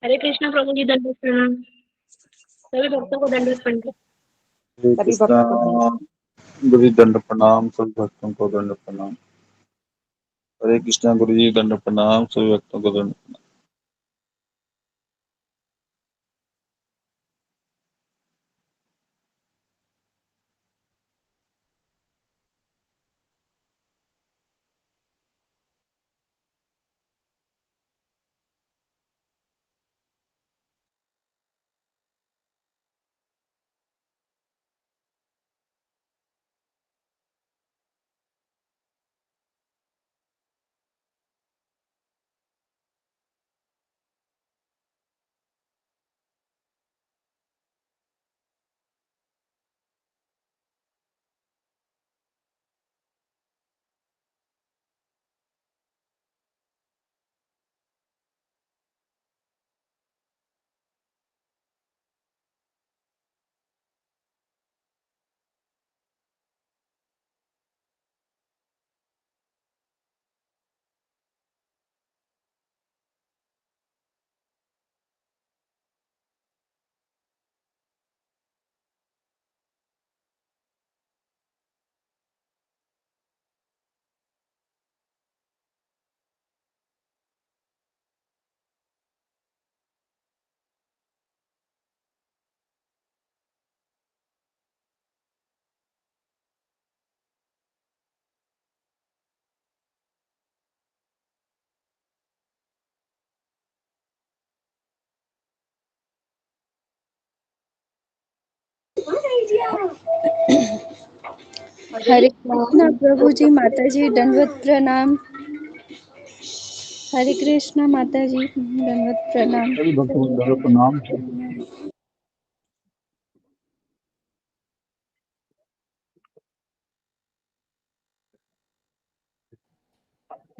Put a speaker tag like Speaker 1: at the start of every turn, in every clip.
Speaker 1: हरे कृष्णा प्रभु जी, दंडवत प्रणाम। सभी भक्तों को दंडवत प्रणाम।
Speaker 2: हरे कृष्णा गुरु जी दंड प्रणाम, सभी भक्तों को दंड प्रणाम। हरे कृष्णा गुरु जी दंड प्रणाम, सभी भक्तों को दंड प्रणाम।
Speaker 3: हरे कृष्णा प्रभु जी, माता जी दंडवत प्रणाम। हरे कृष्णा माता जी दंडवत प्रणाम।
Speaker 2: सभी भक्तों को दंड प्रणाम।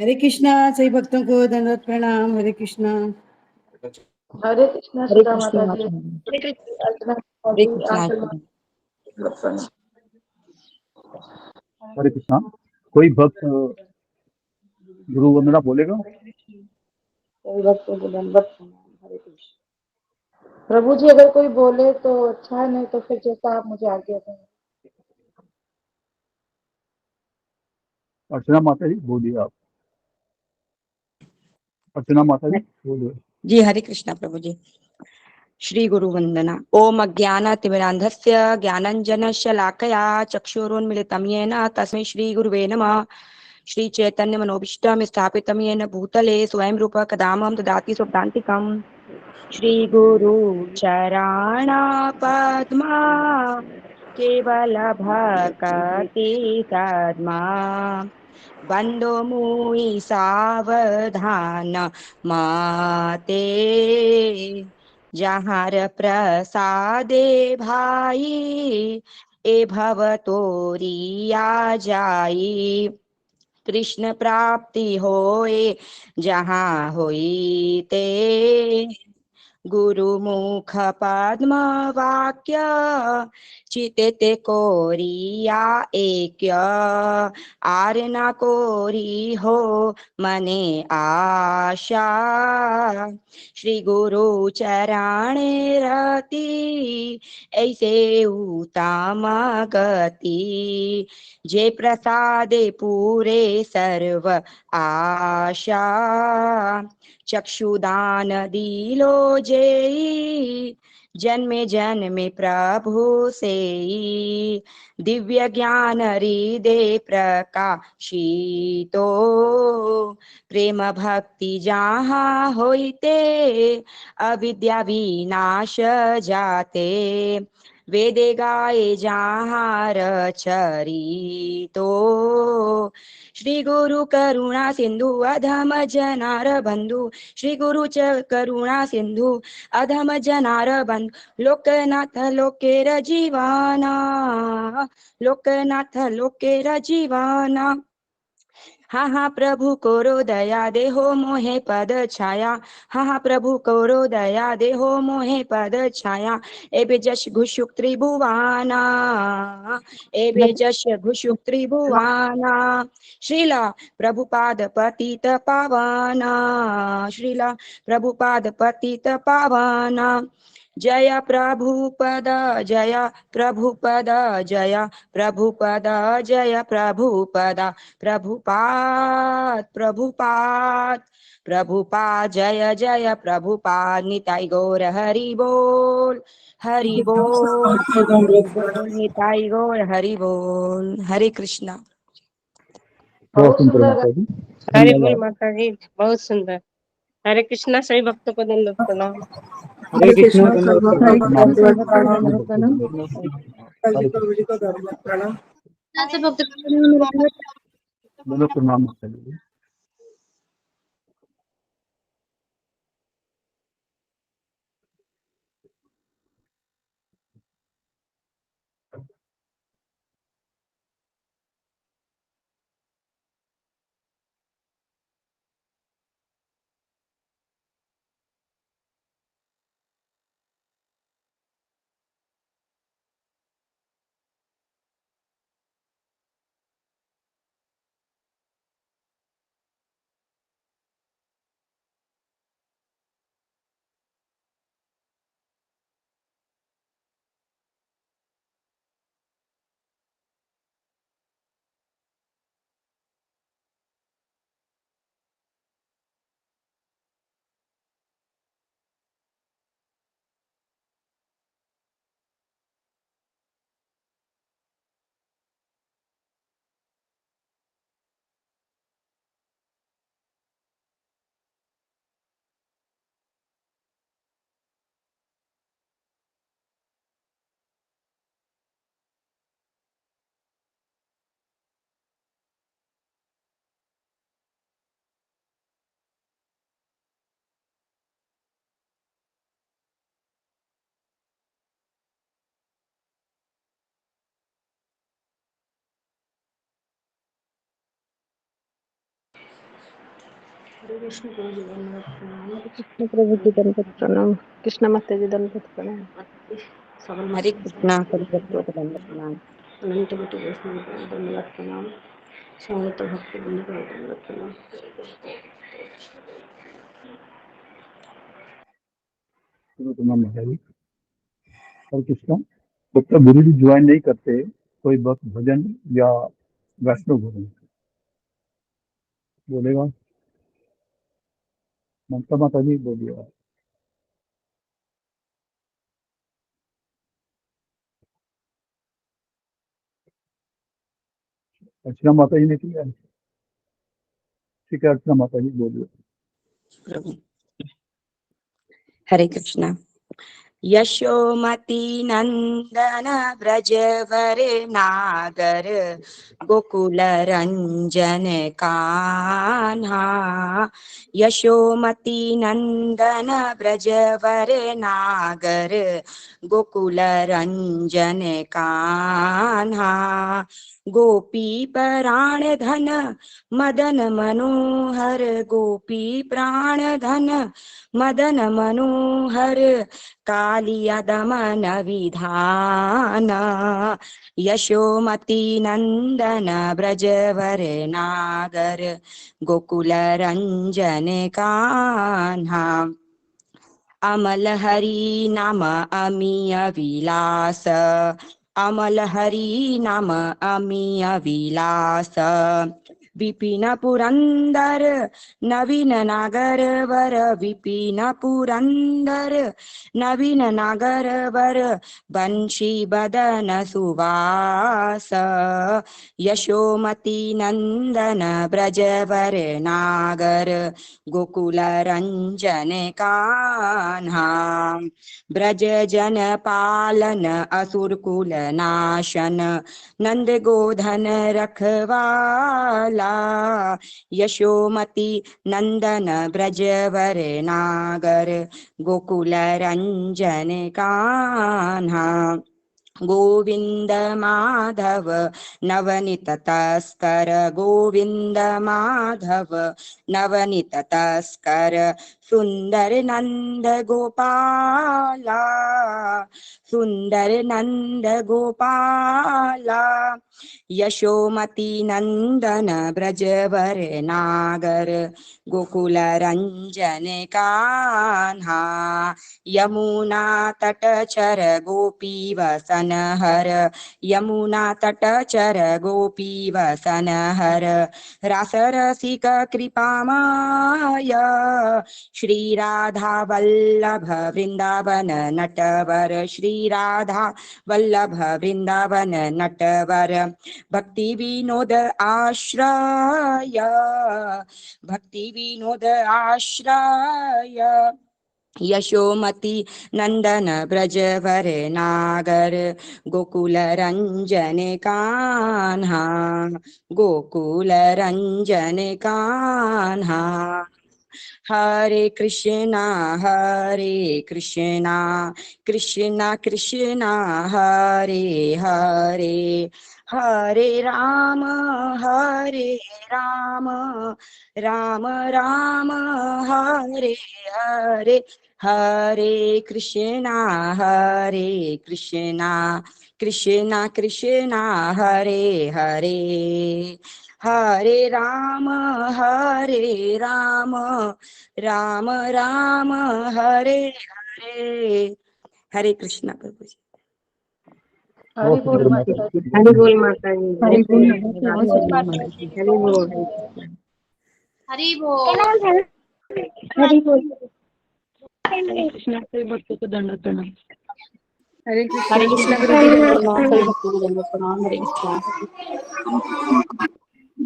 Speaker 4: हरे कृष्णा सभी भक्तों को दंडवत प्रणाम। हरे कृष्णा।
Speaker 5: हरे कृष्णा सुधा माता जी।
Speaker 1: हरे कृष्ण।
Speaker 5: अर्चना
Speaker 6: हरे
Speaker 5: जी,
Speaker 6: कृष्णा।
Speaker 5: आशीर्वाद।
Speaker 2: हरे कृष्णा। कोई भक्त गुरु वंदना बोलेगा?
Speaker 5: सभी भक्तों को दंडवत प्रणाम। हरे कृष्ण। प्रभु जी अगर कोई बोले तो अच्छा है, नहीं तो फिर जैसा आप मुझे आज्ञा दें।
Speaker 2: अर्चना माता जी बोलिए आप। अर्चना माता जी बोलिए।
Speaker 6: जी हरे कृष्णा प्रभु जी। श्री गुरु वंदना। ओम अज्ञानतिमिरान्धस्य ज्ञानञ्जनशलाकया चक्षुरुन्मिलितं येन तस्मै श्री गुरुवे नमः। श्री चैतन्य मनोभीष्टं स्थापितं येन भूतले स्वयं रूप कदामं ददाति स्वपदान्तिकम्। श्री गुरु चरणा पद्मा केवल भक्ति सद्मा बंदो मुई सावधान माते जहार प्रसादे भाई ए भव तोरिया जाई। कृष्ण प्राप्ति होए जहाँ होई ते गुरु मुख पद्म वाक्य चिते कोरिया एक्य आर न कोरी हो मने आशा। श्री गुरु चरणे रति ऐसे उत्तम गति जे प्रसादे पूरे सर्व आशा। चक्षुदान दिलो जेई जन्मे जन्मे प्रभु से दिव्य ज्ञान हृदय प्रकाशितो प्रेम भक्ति जहाँ होइते अविद्या विनाश जाते वेदे गाये जहाँ रचरितो श्री गुरु करुणा सिंधु अधम जनार बंधु श्री गुरु च करुणा सिंधु अधम जनार बंधु लोकनाथ लोकेर जीवाना लोकनाथ लोकेर जीवाना हाँ हाँ प्रभु कोरो दया देहो मोहे पद छाया। हाँ हाँ प्रभु कोरो दया देहो मोहे पद छाया। एबे जश घुषुक त्रिभुवाना, एबे जश घुषुक त्रिभुवाना। श्रीला प्रभुपाद पतित पावना, श्रीला प्रभुपाद पतित पावना। जय प्रभुपद जय प्रभुपद जय प्रभुपद जय प्रभुपद। प्रभुपाद प्रभुपाद प्रभुपाद जय जय प्रभुपाद। निताई गौर हरि बोल, हरि बोल, हरि बोल, निताई गौर हरि बोल। हरे कृष्णा।
Speaker 2: बहुत
Speaker 5: बहुत
Speaker 2: सुंदर
Speaker 5: सुंदर
Speaker 2: माता जी,
Speaker 1: हरि बोल
Speaker 2: धन्यवाद।
Speaker 1: माता जी, बहुत सुंदर। हरे कृष्णा। सभी भक्तों को दंडवत प्रणाम।
Speaker 2: हरे कृष्णा, दंडवत
Speaker 3: हरे
Speaker 2: प्रणाम
Speaker 3: कृष्ण
Speaker 2: माता
Speaker 3: सभी
Speaker 2: जी,
Speaker 3: भक्तों को
Speaker 2: सभी
Speaker 3: दंडवत
Speaker 2: भक्तों
Speaker 3: प्रणाम।
Speaker 2: को हरे कृष्ण।
Speaker 3: ऐसे भक्त को
Speaker 2: दंडवत प्रणाम माता जी।
Speaker 1: कृष्ण प्रभु जी दंडवत प्रणाम। कृष्ण प्रभु जी दंडवत प्रणाम। कृष्ण माता जी दंडवत प्रणाम। सबल
Speaker 6: हरे
Speaker 1: माता
Speaker 6: कृष्णा। सभी भक्तों को दंडवत प्रणाम।
Speaker 1: अनंत कोटि वैष्णव को दंडवत प्रणाम। समस्त भक्त बंधु को दंडवत प्रणाम।
Speaker 2: दंडवत प्रणाम माता जी। हरे कृष्णा। जब तक गुरु जी ज्वाइन नहीं करते, कोई भक्त भजन या वैष्णव भजन बोलेगा। ममता माता जी बोलिएगा। अर्चना माता जी ने किया है। ठीक है, अर्चना माता जी बोलिए।
Speaker 6: प्रभु। हरे कृष्णा। यशोमती नंदन व्रजवर नागर, गोकुल रंजन कान्हा। यशोमती नंदन व्रजवर नागर, गोकुल रंजन कान्हा। गोपी प्राण धन मदन मनोहर, गोपी प्राण धन मदन मनोहर। कालिया दमन विधान, यशोमती नंदन ब्रजवर नागर, गोकुल रंजन कान्हा। अमल हरि नाम अमीय विलास, अमल हरि नाम अमीय विलास। विपिन पुरंदर नवीन नागर वर, विपिन पुरंदर नवीन नागर वर। बंशी बदन सुवास, यशोमती नंदन ब्रजवर नागर, गोकुल रंजन कान्हा। ब्रज जन पालन असुर कुल नाशन, नंद गोधन रखवाला। यशोमती नंदन ब्रजवर नागर, गोकुल रंजन कान्हा। गोविन्द माधव नवनीत तस्कर गोविन्द माधव नवनीत तस्कर सुन्दर नन्द गोपाला सुन्दर नन्द गोपाला यशोमती नन्दन ब्रजवर नागर गोकुल रञ्जन कान्हा यमुना तटचर गोपी वसन हर यमुना तटचर गोपी वसन हर रासरसिक कृपामय श्री राधा वल्लभ वृंदावन नटवर श्री राधा वल्लभ वृंदावन नटवर भक्ति विनोद आश्रय भक्ति विनोद आश्रय यशोमती नंदन ब्रजवर नागर गोकुल रंजन कान्हा गोकुल रंजन कान्हा हरे कृष्णा कृष्णा कृष्णा हरे हरे हरे राम राम राम राम हरे हरे हरे कृष्णा कृष्णा कृष्णा हरे हरे हरे राम राम राम राम हरे हरे हरे कृष्णा प्रभु जी।
Speaker 5: हरि बोल माता जी।
Speaker 1: हरि बोल माता जी।
Speaker 3: हरि बोल
Speaker 1: हरि बोल।
Speaker 7: हरि बोल।
Speaker 3: हरि बोल।
Speaker 1: कृष्णा सभी भक्तों को दंडवत प्रणाम।
Speaker 5: हरे
Speaker 1: हरे
Speaker 5: कृष्ण
Speaker 1: कृष्णा गुरु जी दंडवत प्रणाम। सभी भक्तों को दंडवत प्रणाम। हरे कृष्णा।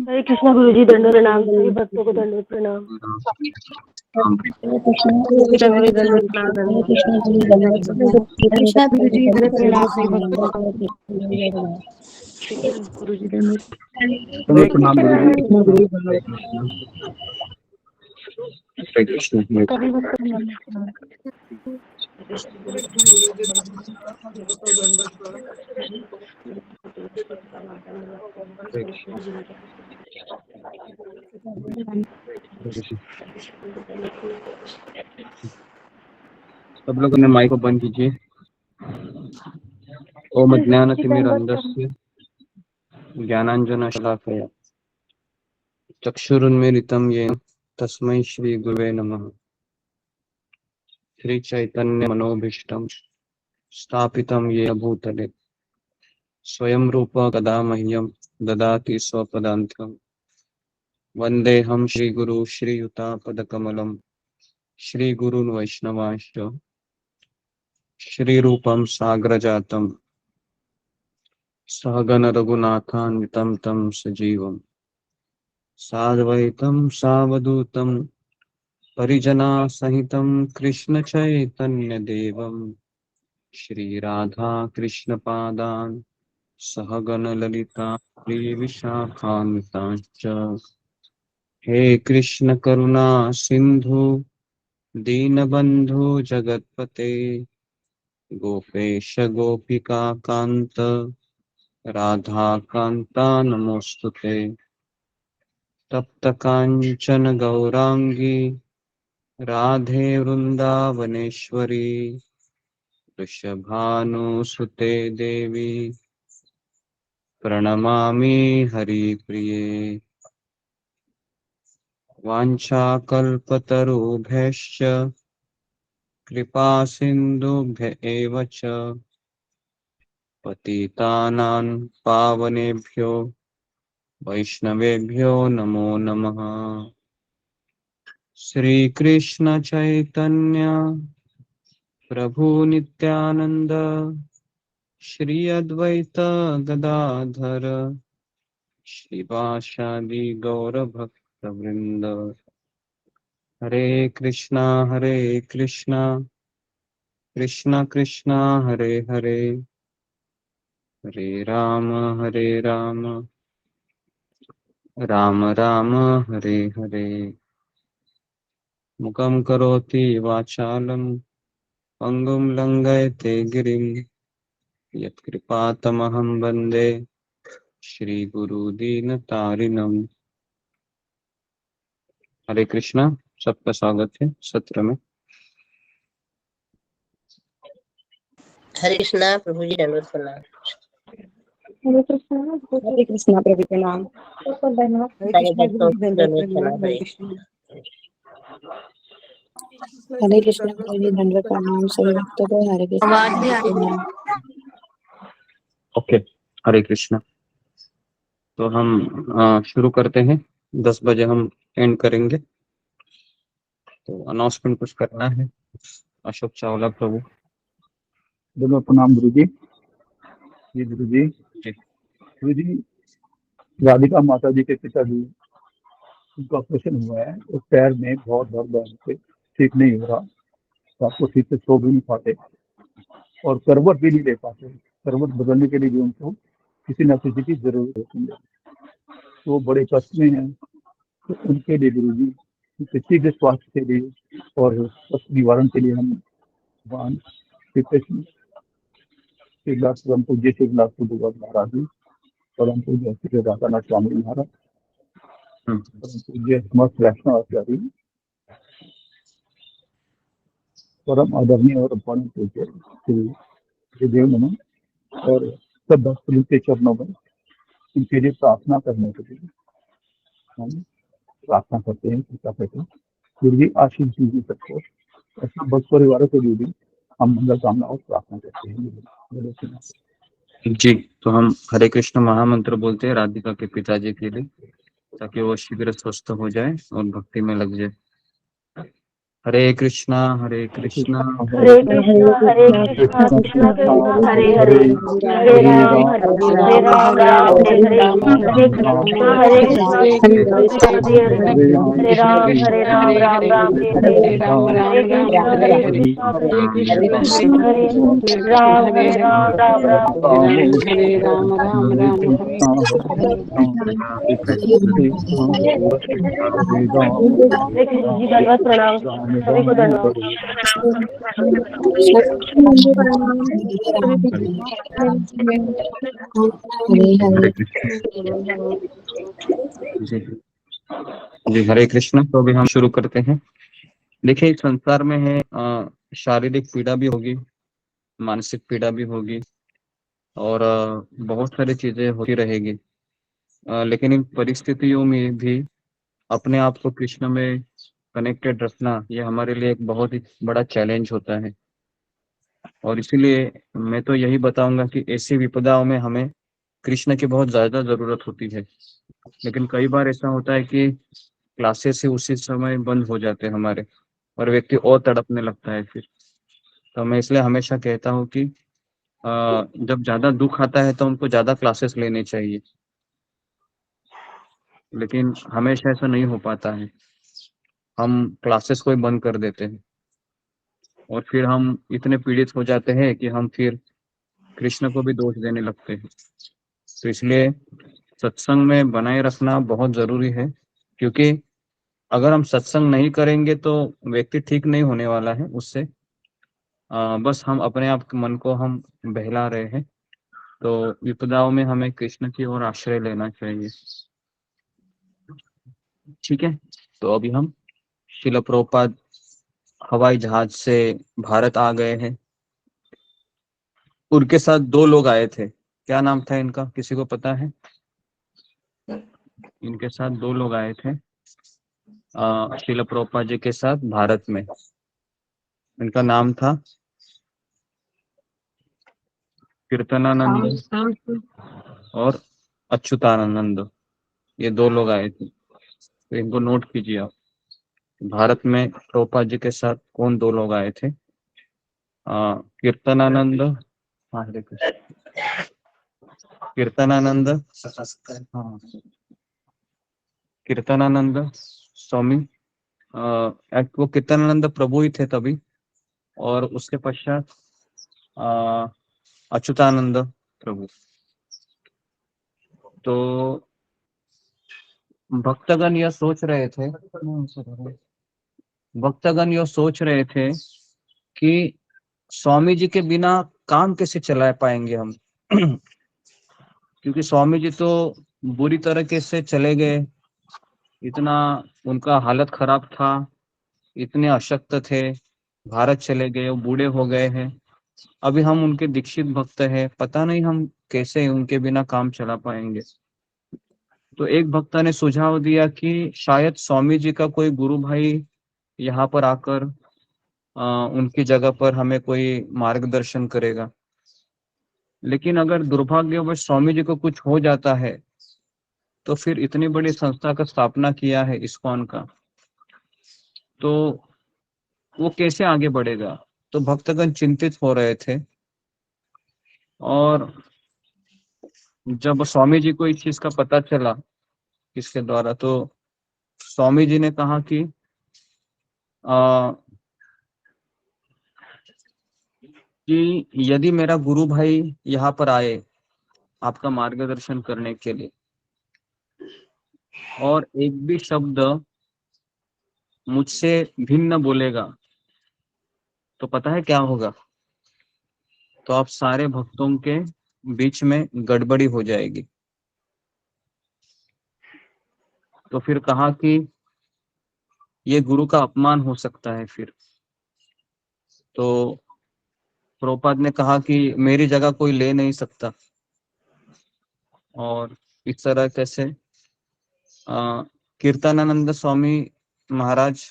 Speaker 1: हरे कृष्णा गुरु जी दंडवत प्रणाम। सभी भक्तों को दंडवत प्रणाम।
Speaker 3: हरे कृष्ण
Speaker 1: हरे कृष्णा गुरु जी दंडवत प्रणाम।
Speaker 3: हरे कृष्ण गुरु धन्यवाद
Speaker 1: कृष्णा गुरु जी दंडवत प्रणाम। सभी
Speaker 3: हरे
Speaker 1: भक्तों को गुरु जी दंडवत।
Speaker 2: तुम्हें प्रणाम
Speaker 1: कृष्णा
Speaker 2: गुरु जी।
Speaker 1: गुरु जी
Speaker 2: हरे कृष्ण। हरे
Speaker 1: सभी भक्तों को दंडवत प्रणाम।
Speaker 2: कृष्ण। सब लोग अपने माइक को बंद कीजिए। ओम ज्ञानतिमिरन्धस्य ज्ञानाञ्जनशलाकया चक्षुरुन्मीलितं येन तस्मै श्री गुरुवे नमः। श्री चैतन्य मनोभीष्टं स्थापितं येन भूतले स्वयं रूप कदा मह्यं ददाति स्वपदान्तिकम्। वन्देऽहं श्रीगुरु श्रीयुतापदकमलं श्रीगुरून् वैष्णवांश्च श्रीरूपं साग्रजातं सहगण रघुनाथान्वितं तं सजीवम् साद्वैतं सावधूतं परिजनासहितं कृष्ण चैतन्य देवं श्रीराधा कृष्णपादान् सहगण ललिता श्रीविशाखान्वितांश्च। हे कृष्ण करुणा सिंधु दीनबंधु जगत्पते गोपेश गोपिका कांत राधा कांता नमोस्तुते। तप्त कांचन गौरांगी राधे वृंदावनेश्वरी वृषभानुसुते देवी प्रणमामि हरिप्रिये। वाञ्छाकल्पतरुभ्यश्च कृपा सिन्धुभ्य एव च पतितानां पावनेभ्यो वैष्णवेभ्यो नमो नमः। श्रीकृष्ण चैतन्य प्रभु नित्यानंद श्री अद्वैत गदाधर श्रीवासादि गौरभक्तवृंद। हरे कृष्णा कृष्णा कृष्णा हरे हरे हरे राम राम राम हरे हरे। मुखं करोति वाचालं पंगुं लंघयते गिरिं
Speaker 8: यत्कृपातमहं वन्दे श्रीगुरुदीनतारिणम्। हरे कृष्णा, सबका स्वागत है सत्र में।
Speaker 9: हरे कृष्णा प्रभु जी दंडवत प्रणाम।
Speaker 5: हरे कृष्णा
Speaker 6: हरे कृष्णा प्रभु प्रणाम।
Speaker 5: सबको धन्यवाद।
Speaker 4: हरे
Speaker 9: सारे
Speaker 4: कृष्णा
Speaker 9: भक्तों
Speaker 4: गुरु जी
Speaker 9: को
Speaker 4: दंडवत
Speaker 9: दंडवत
Speaker 4: प्रणाम।
Speaker 9: प्रणाम।
Speaker 4: हरे
Speaker 9: हरे
Speaker 4: कृष्णा।
Speaker 3: हरे कृष्णा गुरु जी दंडवत प्रणाम। सभी भक्तों को हरे कृष्णा
Speaker 7: आवाज नहीं आ
Speaker 3: दंडवत
Speaker 7: रही।
Speaker 3: प्रणाम।
Speaker 8: ओके, हरे कृष्णा। तो हम शुरू करते हैं। 10 बजे हम एंड करेंगे। तो अनाउंसमेंट कुछ करना है? अशोक चावला प्रभु।
Speaker 2: दोनों प्रणाम गुरु जी। जी गुरु जी।
Speaker 8: जी।
Speaker 2: गुरु जी, राधिका माता जी के पिताजी, उनका ऑपरेशन हुआ है, उस पैर में बहुत दर्द है, उनसे ठीक नहीं हो रहा, तो आपको ठीक से सो भी नहीं पाते और करवट भी नहीं ले पाते। करवट बदलने के लिए भी उनको किसी न किसी की जरूरत होती है, तो वो बड़े कष्ट में हैं। तो उनके लिए गुरु जी, उनके शीघ्र स्वास्थ्य के लिए और कष्ट निवारण के लिए हम भगवान श्री कृष्ण परम पूज्य शिवनाथ भगवत महाराज जी, परम पूज्य श्री राधानाथ स्वामी महाराज, परम पूज्य समस्त वैष्णव आचार्य, परम आदरणीय और परम पूज्य श्री देव नमन और सब भक्तों के चरणों में उनके लिए प्रार्थना करने के लिए हम प्रार्थना करते हैं। कृपा करके गुरु जी आशीष दीजिए सबको और सब भक्त परिवारों के लिए भी हम मंगल कामना और प्रार्थना करते हैं।
Speaker 8: जी, तो हम हरे कृष्ण महामंत्र बोलते हैं राधिका के पिताजी के लिए, ताकि वो शीघ्र स्वस्थ हो जाए और भक्ति में लग जाए। हरे कृष्णा हरे कृष्णा
Speaker 5: हरे कृष्णा कृष्णा कृष्णा हरे हरे, हरे राम राम हरे हरे, हरे कृष्णा कृष्णा हरे हरे, हरे राम राम हरे हरे, हरे कृष्णा कृष्णा हरे राम हरे कृष्ण जी धन्यवाद प्रणाम सभी को धन्यवाद।
Speaker 8: हरे कृष्ण। जी जी, हरे कृष्ण। तो अभी हम शुरू करते हैं। देखिए, इस संसार में है शारीरिक पीड़ा भी होगी, मानसिक पीड़ा भी होगी और बहुत सारी चीजें होती रहेगी। लेकिन इन परिस्थितियों में भी अपने आप को कृष्ण में कनेक्टेड रखना, ये हमारे लिए एक बहुत ही बड़ा चैलेंज होता है। और इसीलिए मैं तो यही बताऊंगा कि ऐसी विपदाओं में हमें कृष्ण की बहुत ज्यादा जरूरत होती है। लेकिन कई बार ऐसा होता है कि क्लासेस ही उसी समय बंद हो जाते हैं हमारे, और व्यक्ति और तड़पने लगता है फिर। तो मैं इसलिए हमेशा कहता हूँ कि जब ज्यादा दुख आता है तो हमको ज्यादा क्लासेस लेने चाहिए, लेकिन हमेशा ऐसा नहीं हो पाता है। हम क्लासेस को ही बंद कर देते हैं और फिर हम इतने पीड़ित हो जाते हैं कि हम फिर कृष्ण को भी दोष देने लगते हैं। तो इसलिए सत्संग में बनाए रखना बहुत जरूरी है, क्योंकि अगर हम सत्संग नहीं करेंगे तो व्यक्ति ठीक नहीं होने वाला है उससे। बस हम अपने आप के मन को हम बहला रहे हैं। तो विपदाओं में हमें कृष्ण की ओर आश्रय लेना चाहिए। ठीक है, तो अभी हम शिल प्रभुपाद हवाई जहाज से भारत आ गए हैं। उनके साथ 2 लोग आए थे। क्या नाम था इनका, किसी को पता है? इनके साथ 2 लोग आए थे शिल प्रभुपाद जी के साथ भारत में। इनका नाम था कीर्तनानंद और अच्युतानंद। ये 2 लोग आए थे, तो इनको नोट कीजिए आप। भारत में प्रभुपाद जी के साथ कौन 2 लोग आए थे? कीर्तनानंद, हाँ हरे कृष्ण, कीर्तनानंद, हाँ कीर्तनानंद स्वामी, वो कीर्तनानंद प्रभु ही थे तभी। और उसके पश्चात अच्युतानंद प्रभु। तो भक्तगण यह सोच रहे थे, भक्तगण यह सोच रहे थे कि स्वामी जी के बिना काम कैसे चला पाएंगे हम। क्योंकि स्वामी जी तो बुरी तरीके से चले गए, इतना उनका हालत खराब था, इतने अशक्त थे, भारत चले गए, वो बूढ़े हो गए हैं। अभी हम उनके दीक्षित भक्त हैं, पता नहीं हम कैसे उनके बिना काम चला पाएंगे। तो एक भक्त ने सुझाव दिया कि शायद स्वामी जी का कोई गुरु भाई यहाँ पर आकर उनकी जगह पर हमें कोई मार्गदर्शन करेगा। लेकिन अगर दुर्भाग्यवश स्वामी जी को कुछ हो जाता है तो फिर इतनी बड़ी संस्था का स्थापना किया है इस्कॉन का, तो वो कैसे आगे बढ़ेगा। तो भक्तगण चिंतित हो रहे थे। और जब स्वामी जी को इस चीज का पता चला किसके द्वारा, तो स्वामी जी ने कहा कि आ, कि यदि मेरा गुरु भाई यहाँ पर आए आपका मार्गदर्शन करने के लिए और एक भी शब्द मुझसे भिन्न बोलेगा तो पता है क्या होगा, तो आप सारे भक्तों के बीच में गड़बड़ी हो जाएगी। तो फिर कहा कि ये गुरु का अपमान हो सकता है फिर। तो प्रभुपाद ने कहा कि मेरी जगह कोई ले नहीं सकता। और इस तरह कैसे कीर्तनानंद स्वामी महाराज,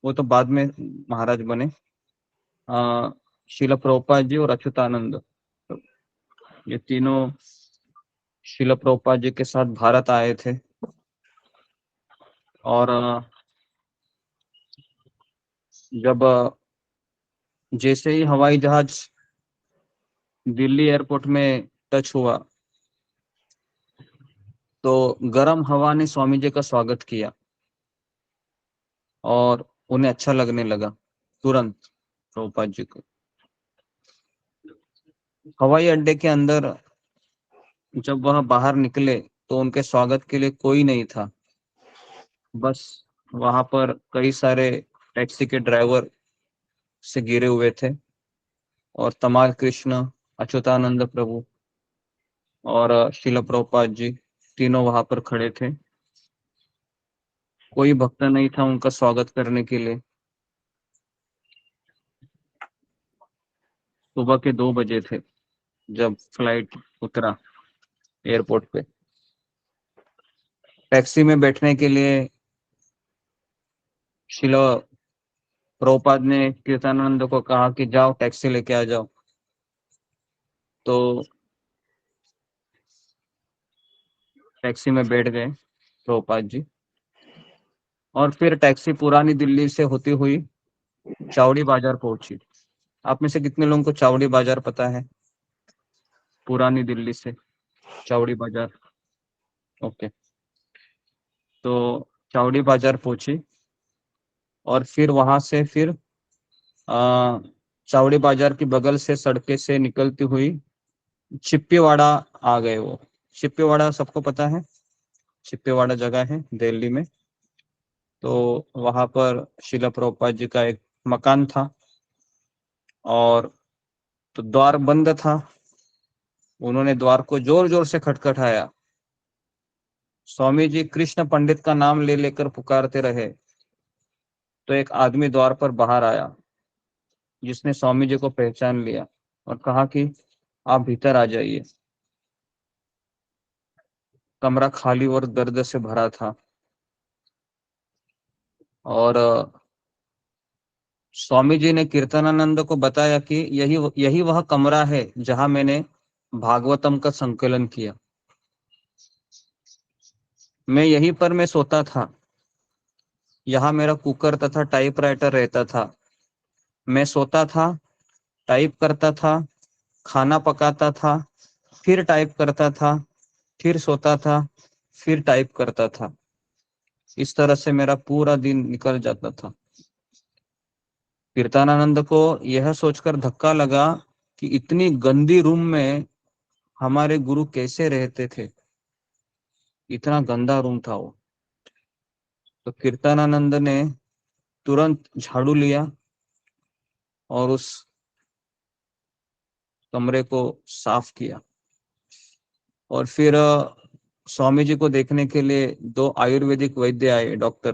Speaker 8: वो तो बाद में महाराज बने, शिला प्रभुपाद जी और अच्युतानंद, ये तीनों शिला प्रभुपाद जी के साथ भारत आए थे। और जब जैसे ही हवाई जहाज दिल्ली एयरपोर्ट में टच हुआ तो गर्म हवा ने स्वामी जी का स्वागत किया और उन्हें अच्छा लगने लगा तुरंत प्रभुपाद जी को। हवाई अड्डे के अंदर जब वह बाहर निकले तो उनके स्वागत के लिए कोई नहीं था। बस वहां पर कई सारे टैक्सी के ड्राइवर से गिरे हुए थे और तमाल कृष्ण, अच्युतानंद प्रभु और शिला प्रभुपाद जी तीनों वहां पर खड़े थे। कोई भक्त नहीं था उनका स्वागत करने के लिए। सुबह के 2 बजे थे जब फ्लाइट उतरा एयरपोर्ट पे। टैक्सी में बैठने के लिए शिला प्रभुपाद ने कीर्तनानंद को कहा कि जाओ टैक्सी लेके आ जाओ। तो टैक्सी में बैठ गए प्रभुपाद जी और फिर टैक्सी पुरानी दिल्ली से होती हुई चावड़ी बाजार पहुंची। आप में से कितने लोगों को चावड़ी बाजार पता है? पुरानी दिल्ली से चावड़ी बाजार, ओके। तो चावड़ी बाजार पहुंची और फिर वहां से फिर चावड़ी बाजार की बगल से सड़के से निकलती हुई चिप्पीवाड़ा आ गए वो। चिप्पीवाड़ा सबको पता है, चिप्पीवाड़ा जगह है दिल्ली में। तो वहां पर शिला प्रभुपाद जी का एक मकान था और तो द्वार बंद था। उन्होंने द्वार को जोर जोर से खटखटाया। स्वामी जी कृष्ण पंडित का नाम ले लेकर पुकारते रहे। तो एक आदमी द्वार पर बाहर आया जिसने स्वामी जी को पहचान लिया और कहा कि आप भीतर आ जाइए। कमरा खाली और दर्द से भरा था और स्वामी जी ने कीर्तनानंद को बताया कि यही यही वह कमरा है जहां मैंने भागवतम का संकलन किया। मैं यहीं पर मैं सोता था, यहाँ मेरा कुकर तथा टाइपराइटर रहता था। मैं सोता था, टाइप करता था, खाना पकाता था, फिर टाइप करता था, फिर सोता था, फिर टाइप करता था। इस तरह से मेरा पूरा दिन निकल जाता था। कीर्तनानंद को यह सोचकर धक्का लगा कि इतनी गंदी रूम में हमारे गुरु कैसे रहते थे, इतना गंदा रूम था वो। तो कीर्तनानंद ने तुरंत झाड़ू लिया और उस कमरे को साफ किया और फिर स्वामी जी को देखने के लिए 2 आयुर्वेदिक वैद्य आए, डॉक्टर।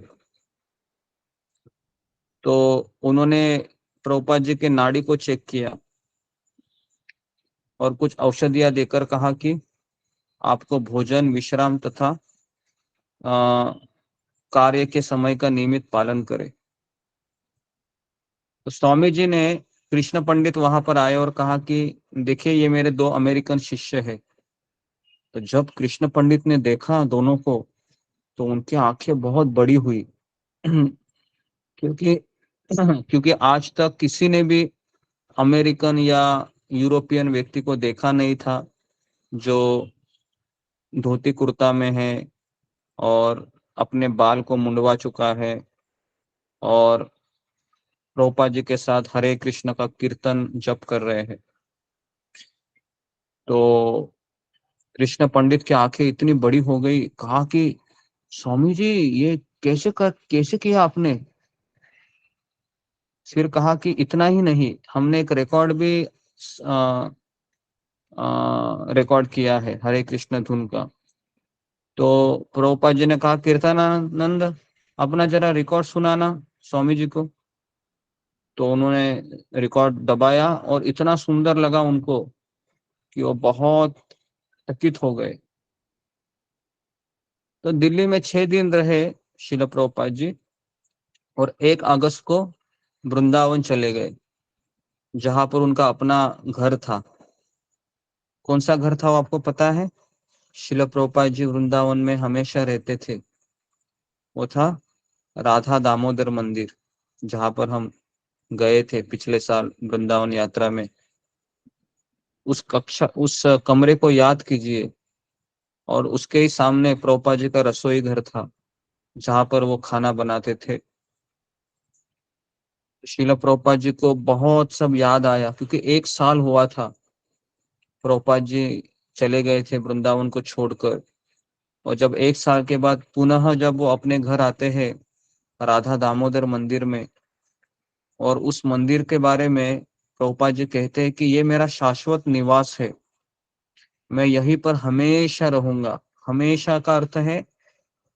Speaker 8: तो उन्होंने प्रभुपाद जी के नाड़ी को चेक किया और कुछ औषधियां देकर कहा कि आपको भोजन, विश्राम तथा कार्य के समय का नियमित पालन करें। तो स्वामी जी ने, कृष्ण पंडित वहां पर आए और कहा कि देखिए ये मेरे 2 अमेरिकन शिष्य है। तो जब कृष्ण पंडित ने देखा दोनों को तो उनकी आंखें बहुत बड़ी हुई क्योंकि क्योंकि आज तक किसी ने भी अमेरिकन या यूरोपियन व्यक्ति को देखा नहीं था जो धोती कुर्ता में है और अपने बाल को मुंडवा चुका है और प्रभुपाद जी के साथ हरे कृष्ण का कीर्तन जप कर रहे हैं। तो कृष्ण पंडित की आंखें इतनी बड़ी हो गई, कहा कि स्वामी जी ये कैसे किया आपने? फिर कहा कि इतना ही नहीं, हमने एक रिकॉर्ड भी रिकॉर्ड किया है हरे कृष्ण धुन का। तो प्रभुपाद जी ने कहा, कीर्तनानंद अपना जरा रिकॉर्ड सुनाना स्वामी जी को। तो उन्होंने रिकॉर्ड दबाया और इतना सुंदर लगा उनको कि वो बहुत चकित हो गए। तो दिल्ली में 6 दिन रहे शिल प्रभुपाद जी और 1 अगस्त को वृंदावन चले गए, जहां पर उनका अपना घर था। कौन सा घर था वो आपको पता है? शिल प्रभुपाद जी वृंदावन में हमेशा रहते थे। वो था राधा दामोदर मंदिर, जहां पर हम गए थे पिछले साल वृंदावन यात्रा में। उस कमरे को याद कीजिए और उसके ही सामने प्रभुपाद जी का रसोई घर था, जहां पर वो खाना बनाते थे। शिला प्रभुपाद जी को बहुत सब याद आया क्योंकि 1 साल हुआ था प्रभुपाद जी चले गए थे वृंदावन को छोड़कर। और जब 1 साल के बाद पुनः जब वो अपने घर आते हैं राधा दामोदर मंदिर में, और उस मंदिर के बारे में प्रभुपाद जी कहते हैं कि ये मेरा शाश्वत निवास है, मैं यहीं पर हमेशा रहूंगा। हमेशा का अर्थ है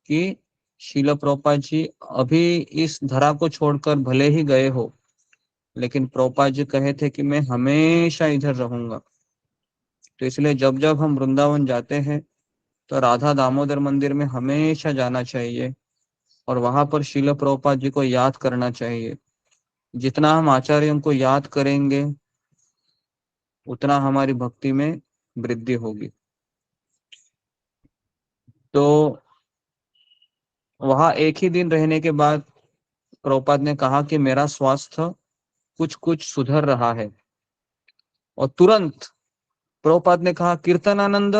Speaker 8: कि शील प्रभुपाद जी अभी इस धरा को छोड़कर भले ही गए हो, लेकिन प्रभुपाद जी कहे थे कि मैं हमेशा इधर रहूंगा। तो इसलिए जब जब हम वृंदावन जाते हैं तो राधा दामोदर मंदिर में हमेशा जाना चाहिए और वहां पर शील प्रभुपाद जी को याद करना चाहिए। जितना हम आचार्यों को याद करेंगे उतना हमारी भक्ति में वृद्धि होगी। तो वहां 1 ही दिन रहने के बाद प्रभुपाद ने कहा कि मेरा स्वास्थ्य कुछ कुछ सुधर रहा है। और तुरंत प्रभुपाद ने कहा, कीर्तनानंद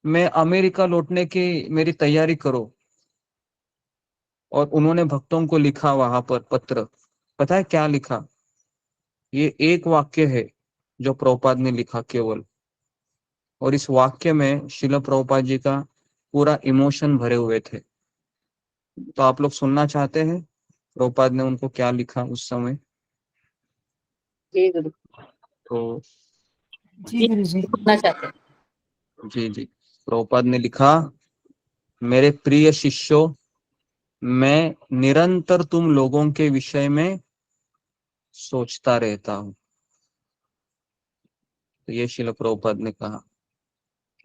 Speaker 8: मैं अमेरिका लौटने की मेरी तैयारी करो। और उन्होंने भक्तों को लिखा वहां पर पत्र। पता है क्या लिखा? ये 1 वाक्य है जो प्रभुपाद ने लिखा केवल, और इस वाक्य में शिल प्रभुपाद जी का पूरा इमोशन भरे हुए थे। तो आप लोग सुनना चाहते हैं प्रभुपाद ने उनको क्या लिखा उस समय?
Speaker 9: जी गुरु
Speaker 8: तो
Speaker 4: जी गुरु जी।
Speaker 9: सुनना चाहते हैं।
Speaker 8: जी प्रभुपाद ने लिखा, मेरे प्रिय शिष्यों, मैं निरंतर तुम लोगों के विषय में सोचता रहता हूँ। तो ये शिल प्रभुपाद ने कहा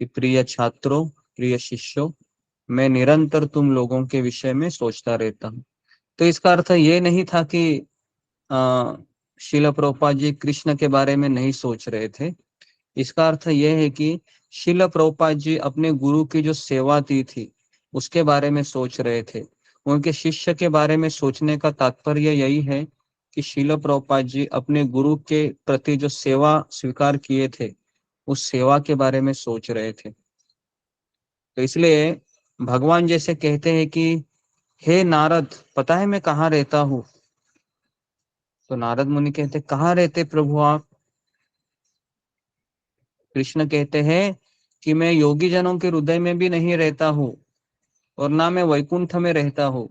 Speaker 8: कि प्रिय छात्रों, प्रिय शिष्यों, मैं निरंतर तुम लोगों के विषय में सोचता रहता हूँ। तो इसका अर्थ ये नहीं था कि शिल प्रभुपाद जी कृष्ण के बारे में नहीं सोच रहे थे। इसका अर्थ यह है कि शिल प्रभुपाद जी अपने गुरु की जो सेवा दी थी उसके बारे में सोच रहे थे। उनके शिष्य के बारे में सोचने का तात्पर्य यही है कि शिल प्रभुपाद जी अपने गुरु के प्रति जो सेवा स्वीकार किए थे उस सेवा के बारे में सोच रहे थे। तो इसलिए भगवान जैसे कहते हैं कि हे नारद, पता है मैं कहाँ रहता हूँ? तो नारद मुनि कहते, कहाँ रहते प्रभु आप? कृष्ण कहते हैं कि मैं योगी जनों के हृदय में भी नहीं रहता हूँ और ना मैं वैकुंठ में रहता हूँ,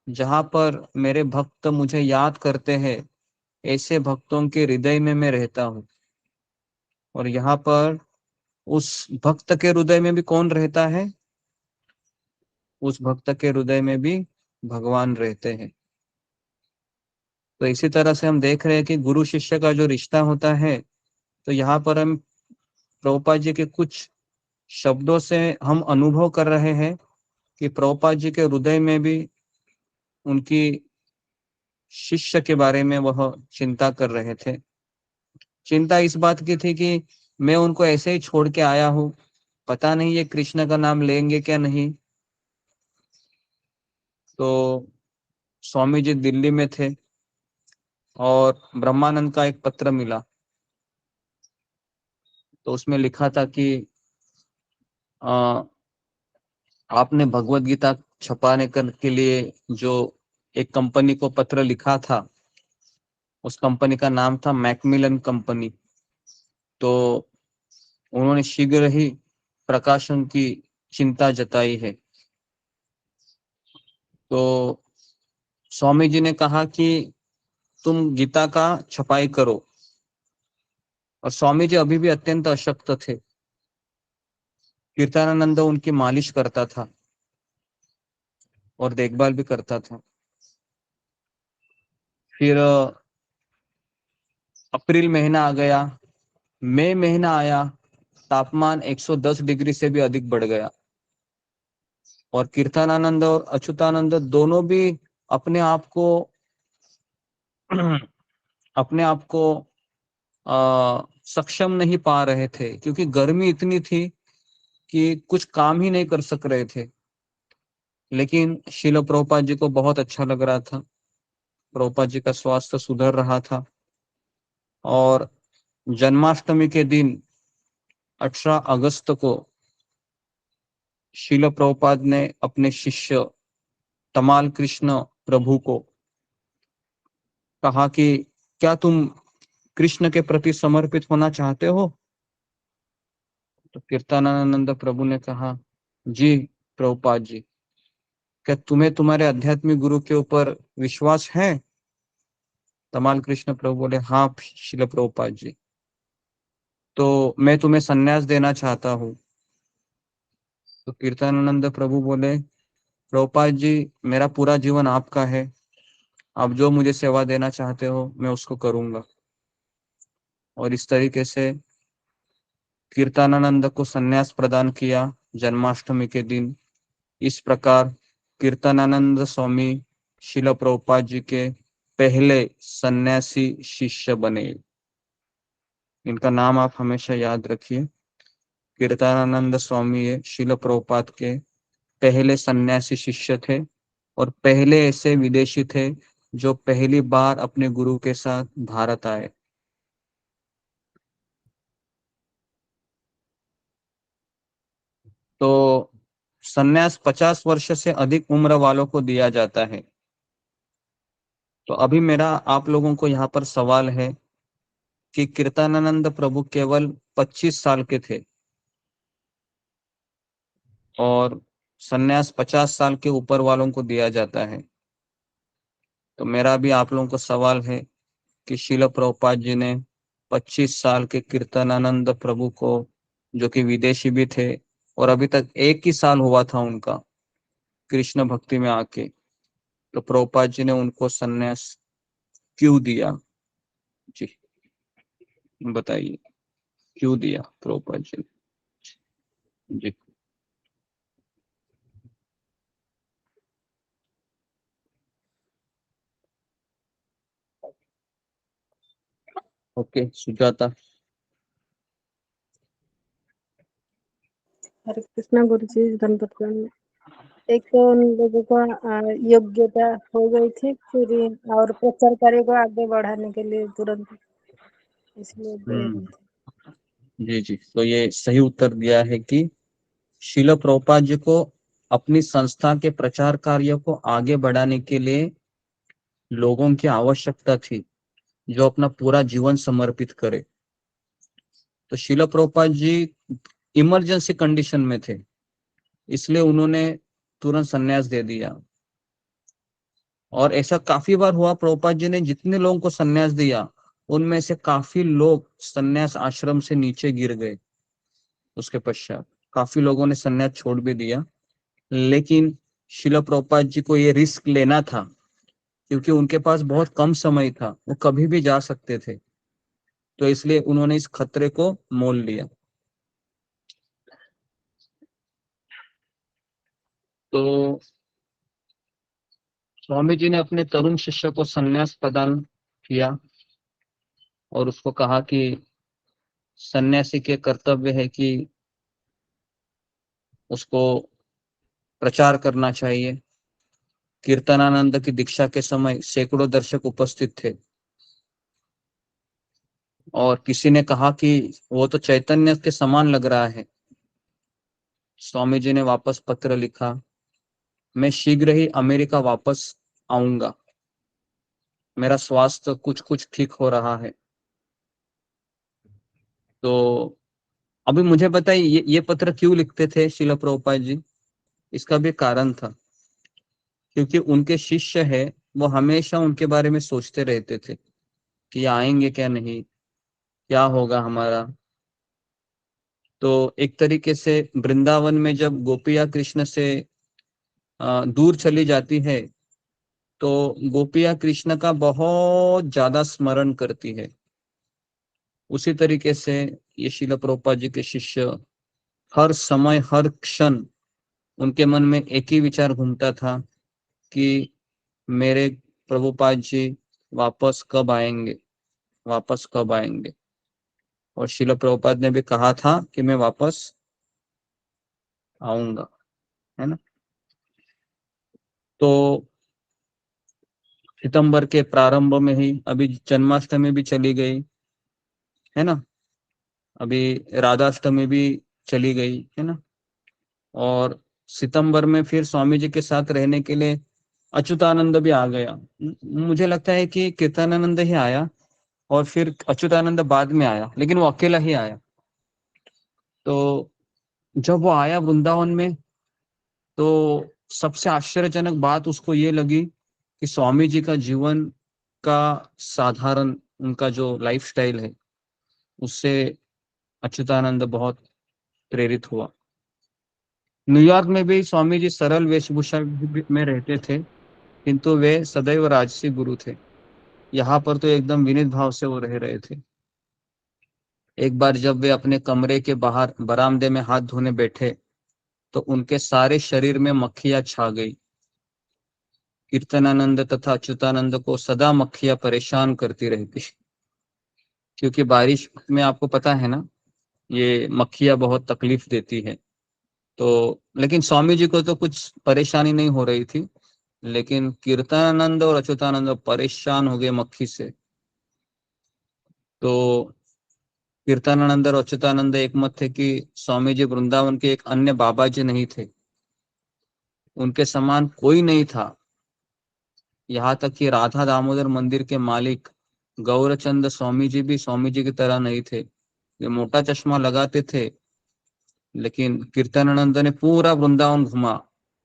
Speaker 8: जहां पर मेरे भक्त मुझे याद करते हैं ऐसे भक्तों के हृदय में मैं रहता हूँ। और यहाँ पर उस भक्त के हृदय में भी कौन रहता है? उस भक्त के हृदय में भी भगवान रहते हैं। तो इसी तरह से हम देख रहे हैं कि गुरु शिष्य का जो रिश्ता होता है, तो यहाँ पर हम प्रभुपाद जी के कुछ शब्दों से हम अनुभव कर रहे हैं कि प्रभुपाद जी के हृदय में भी उनकी शिष्य के बारे में वह चिंता कर रहे थे। चिंता इस बात की थी कि मैं उनको ऐसे ही छोड़ के आया हूँ, पता नहीं ये कृष्ण का नाम लेंगे क्या नहीं। तो स्वामी जी दिल्ली में थे और ब्रह्मानंद का एक पत्र मिला, तो उसमें लिखा था कि आपने भगवत गीता छपाने के लिए जो एक कंपनी को पत्र लिखा था, उस कंपनी का नाम था मैकमिलन कंपनी। तो उन्होंने शीघ्र ही प्रकाशन की चिंता जताई है। तो स्वामी जी ने कहा कि तुम गीता का छपाई करो। और स्वामी जी अभी भी अत्यंत अशक्त थे। कीर्तनानंद उनकी मालिश करता था और देखभाल भी करता था। फिर अप्रैल महीना आ गया, मई महीना आया, तापमान 110 डिग्री से भी अधिक बढ़ गया और कीर्तनानंद और अच्युतानंद दोनों भी अपने आप को अपने आप को सक्षम नहीं पा रहे थे, क्योंकि गर्मी इतनी थी कि कुछ काम ही नहीं कर सक रहे थे। लेकिन शिल प्रभुपाद जी को बहुत अच्छा लग रहा था, प्रभुपाद जी का स्वास्थ्य सुधर रहा था। और जन्माष्टमी के दिन 18 अगस्त को शिल प्रभुपाद ने अपने शिष्य तमाल कृष्ण प्रभु को कहा कि क्या तुम कृष्ण के प्रति समर्पित होना चाहते हो? तो कीर्तनानंद प्रभु ने कहा, जी प्रभुपाद जी, क्या तुम्हें तुम्हारे आध्यात्मिक गुरु के ऊपर विश्वास है? तमाल कृष्ण प्रभु बोले, हाँ शिल प्रभुपाद जी, तो मैं तुम्हें संन्यास देना चाहता हूँ। तो कीर्तनानंद प्रभु बोले, प्रभुपाद जी, मेरा पूरा जीवन आपका है, आप जो मुझे सेवा देना चाहते हो मैं उसको करूंगा। और इस तरीके से कीर्तनानंद को संन्यास प्रदान किया जन्माष्टमी के दिन। इस प्रकार कीर्तनानंद स्वामी शिल प्रभुपाद जी के पहले सन्यासी शिष्य बने। इनका नाम आप हमेशा याद रखिए। कीर्तनानंद स्वामी ये शिल प्रभुपाद के पहले सन्यासी शिष्य थे और पहले ऐसे विदेशी थे जो पहली बार अपने गुरु के साथ भारत आए। तो सन्यास 50 वर्ष से अधिक उम्र वालों को दिया जाता है। तो अभी मेरा आप लोगों को यहाँ पर सवाल है कि कीर्तनानंद प्रभु केवल 25 साल के थे और सन्यास 50 साल के ऊपर वालों को दिया जाता है। तो मेरा भी आप लोगों को सवाल है कि शिल प्रभुपाद जी ने 25 साल के कीर्तनानंद प्रभु को, जो कि विदेशी भी थे और अभी तक 1 ही साल हुआ था उनका कृष्ण भक्ति में आके, तो प्रभुपाद जी ने उनको सन्यास क्यों दिया? जी बताइए, क्यों दिया प्रभुपाद जी ने? जी ओके, सुजाता।
Speaker 1: हरे कृष्णा गुरु जी, धन्यवाद प्रणाम। एक तो उन लोगों का योग्यता हो गई थी, फिर और प्रचार कार्य को आगे बढ़ाने के लिए तुरंत इसलिए दे रहे थे।
Speaker 8: जी जी, तो ये सही उत्तर दिया है कि शिल प्रभुपाद जी को अपनी संस्था के प्रचार कार्य को आगे बढ़ाने के लिए लोगों की आवश्यकता थी जो अपना पूरा जीवन समर्पित करे। तो शिल प्रभुपाद जी इमरजेंसी कंडीशन में थे, इसलिए उन्होंने तुरंत संन्यास दे दिया। और ऐसा काफी बार हुआ, प्रभुपाद जी ने जितने लोगों को संन्यास दिया उनमें से काफी लोग संन्यास आश्रम से नीचे गिर गए। उसके पश्चात काफी लोगों ने संन्यास छोड़ भी दिया, लेकिन शिला प्रभुपाद जी को ये रिस्क लेना था क्योंकि उनके पास बहुत कम समय था, वो कभी भी जा सकते थे, तो इसलिए उन्होंने इस खतरे को मोल लिया। तो स्वामी जी ने अपने तरुण शिष्य को संन्यास प्रदान किया और उसको कहा कि सन्यासी के कर्तव्य है कि उसको प्रचार करना चाहिए। कीर्तनानंद की दीक्षा के समय सैकड़ों दर्शक उपस्थित थे और किसी ने कहा कि वो तो चैतन्य के समान लग रहा है। स्वामी जी ने वापस पत्र लिखा, मैं शीघ्र ही अमेरिका वापस आऊंगा, मेरा स्वास्थ्य कुछ कुछ ठीक हो रहा है। तो अभी मुझे बताइए ये पत्र क्यों लिखते थे शिला प्रभुपाद जी? इसका भी कारण था, क्योंकि उनके शिष्य है वो हमेशा उनके बारे में सोचते रहते थे कि आएंगे क्या नहीं, क्या होगा हमारा। तो एक तरीके से वृंदावन में जब गोपिया कृष्ण से दूर चली जाती है तो गोपिया कृष्ण का बहुत ज्यादा स्मरण करती है। उसी तरीके से ये शिला प्रभुपाद जी के शिष्य हर समय हर क्षण उनके मन में एक ही विचार घूमता था कि मेरे प्रभुपाद जी वापस कब आएंगे, वापस कब आएंगे। और शिला प्रभुपाद ने भी कहा था कि मैं वापस आऊंगा, है ना। तो सितंबर के प्रारंभ में ही अभी जन्माष्टमी भी चली गई, है ना, अभी राधाष्टमी भी चली गई, है ना। और सितंबर में फिर स्वामी जी के साथ रहने के लिए अच्युतानंद भी आ गया। मुझे लगता है कि कीर्तनानंद ही आया और फिर अच्युतानंद बाद में आया, लेकिन वो अकेला ही आया। तो जब वो आया वृंदावन में तो सबसे आश्चर्यजनक बात उसको ये लगी कि स्वामी जी का जीवन का साधारण उनका जो लाइफस्टाइल है उससे अच्युतानंद बहुत प्रेरित हुआ। न्यूयॉर्क में भी स्वामी जी सरल वेशभूषा में रहते थे, किंतु वे सदैव राजसी गुरु थे। यहाँ पर तो एकदम विनीत भाव से वो रह रहे थे। एक बार जब वे अपने कमरे के बाहर बरामदे में हाथ धोने बैठे तो उनके सारे शरीर में मक्खियां छा गई। कीर्तनानंद तथा अच्युतानंद को सदा मक्खियां परेशान करती रहती, क्योंकि बारिश में आपको पता है ना ये मक्खियां बहुत तकलीफ देती है। तो लेकिन स्वामी जी को तो कुछ परेशानी नहीं हो रही थी, लेकिन कीर्तनानंद और अच्युतानंद परेशान हो गए मक्खी से। तो कीर्तनानंद और अच्युतानंद एक मत थे कि स्वामी जी वृंदावन के एक अन्य बाबा जी नहीं थे, उनके समान कोई नहीं था। यहाँ तक कि राधा दामोदर मंदिर के मालिक गौरचंद स्वामी जी भी स्वामी जी की तरह नहीं थे। वे मोटा चश्मा लगाते थे, लेकिन कीर्तनानंद ने पूरा वृंदावन घुमा,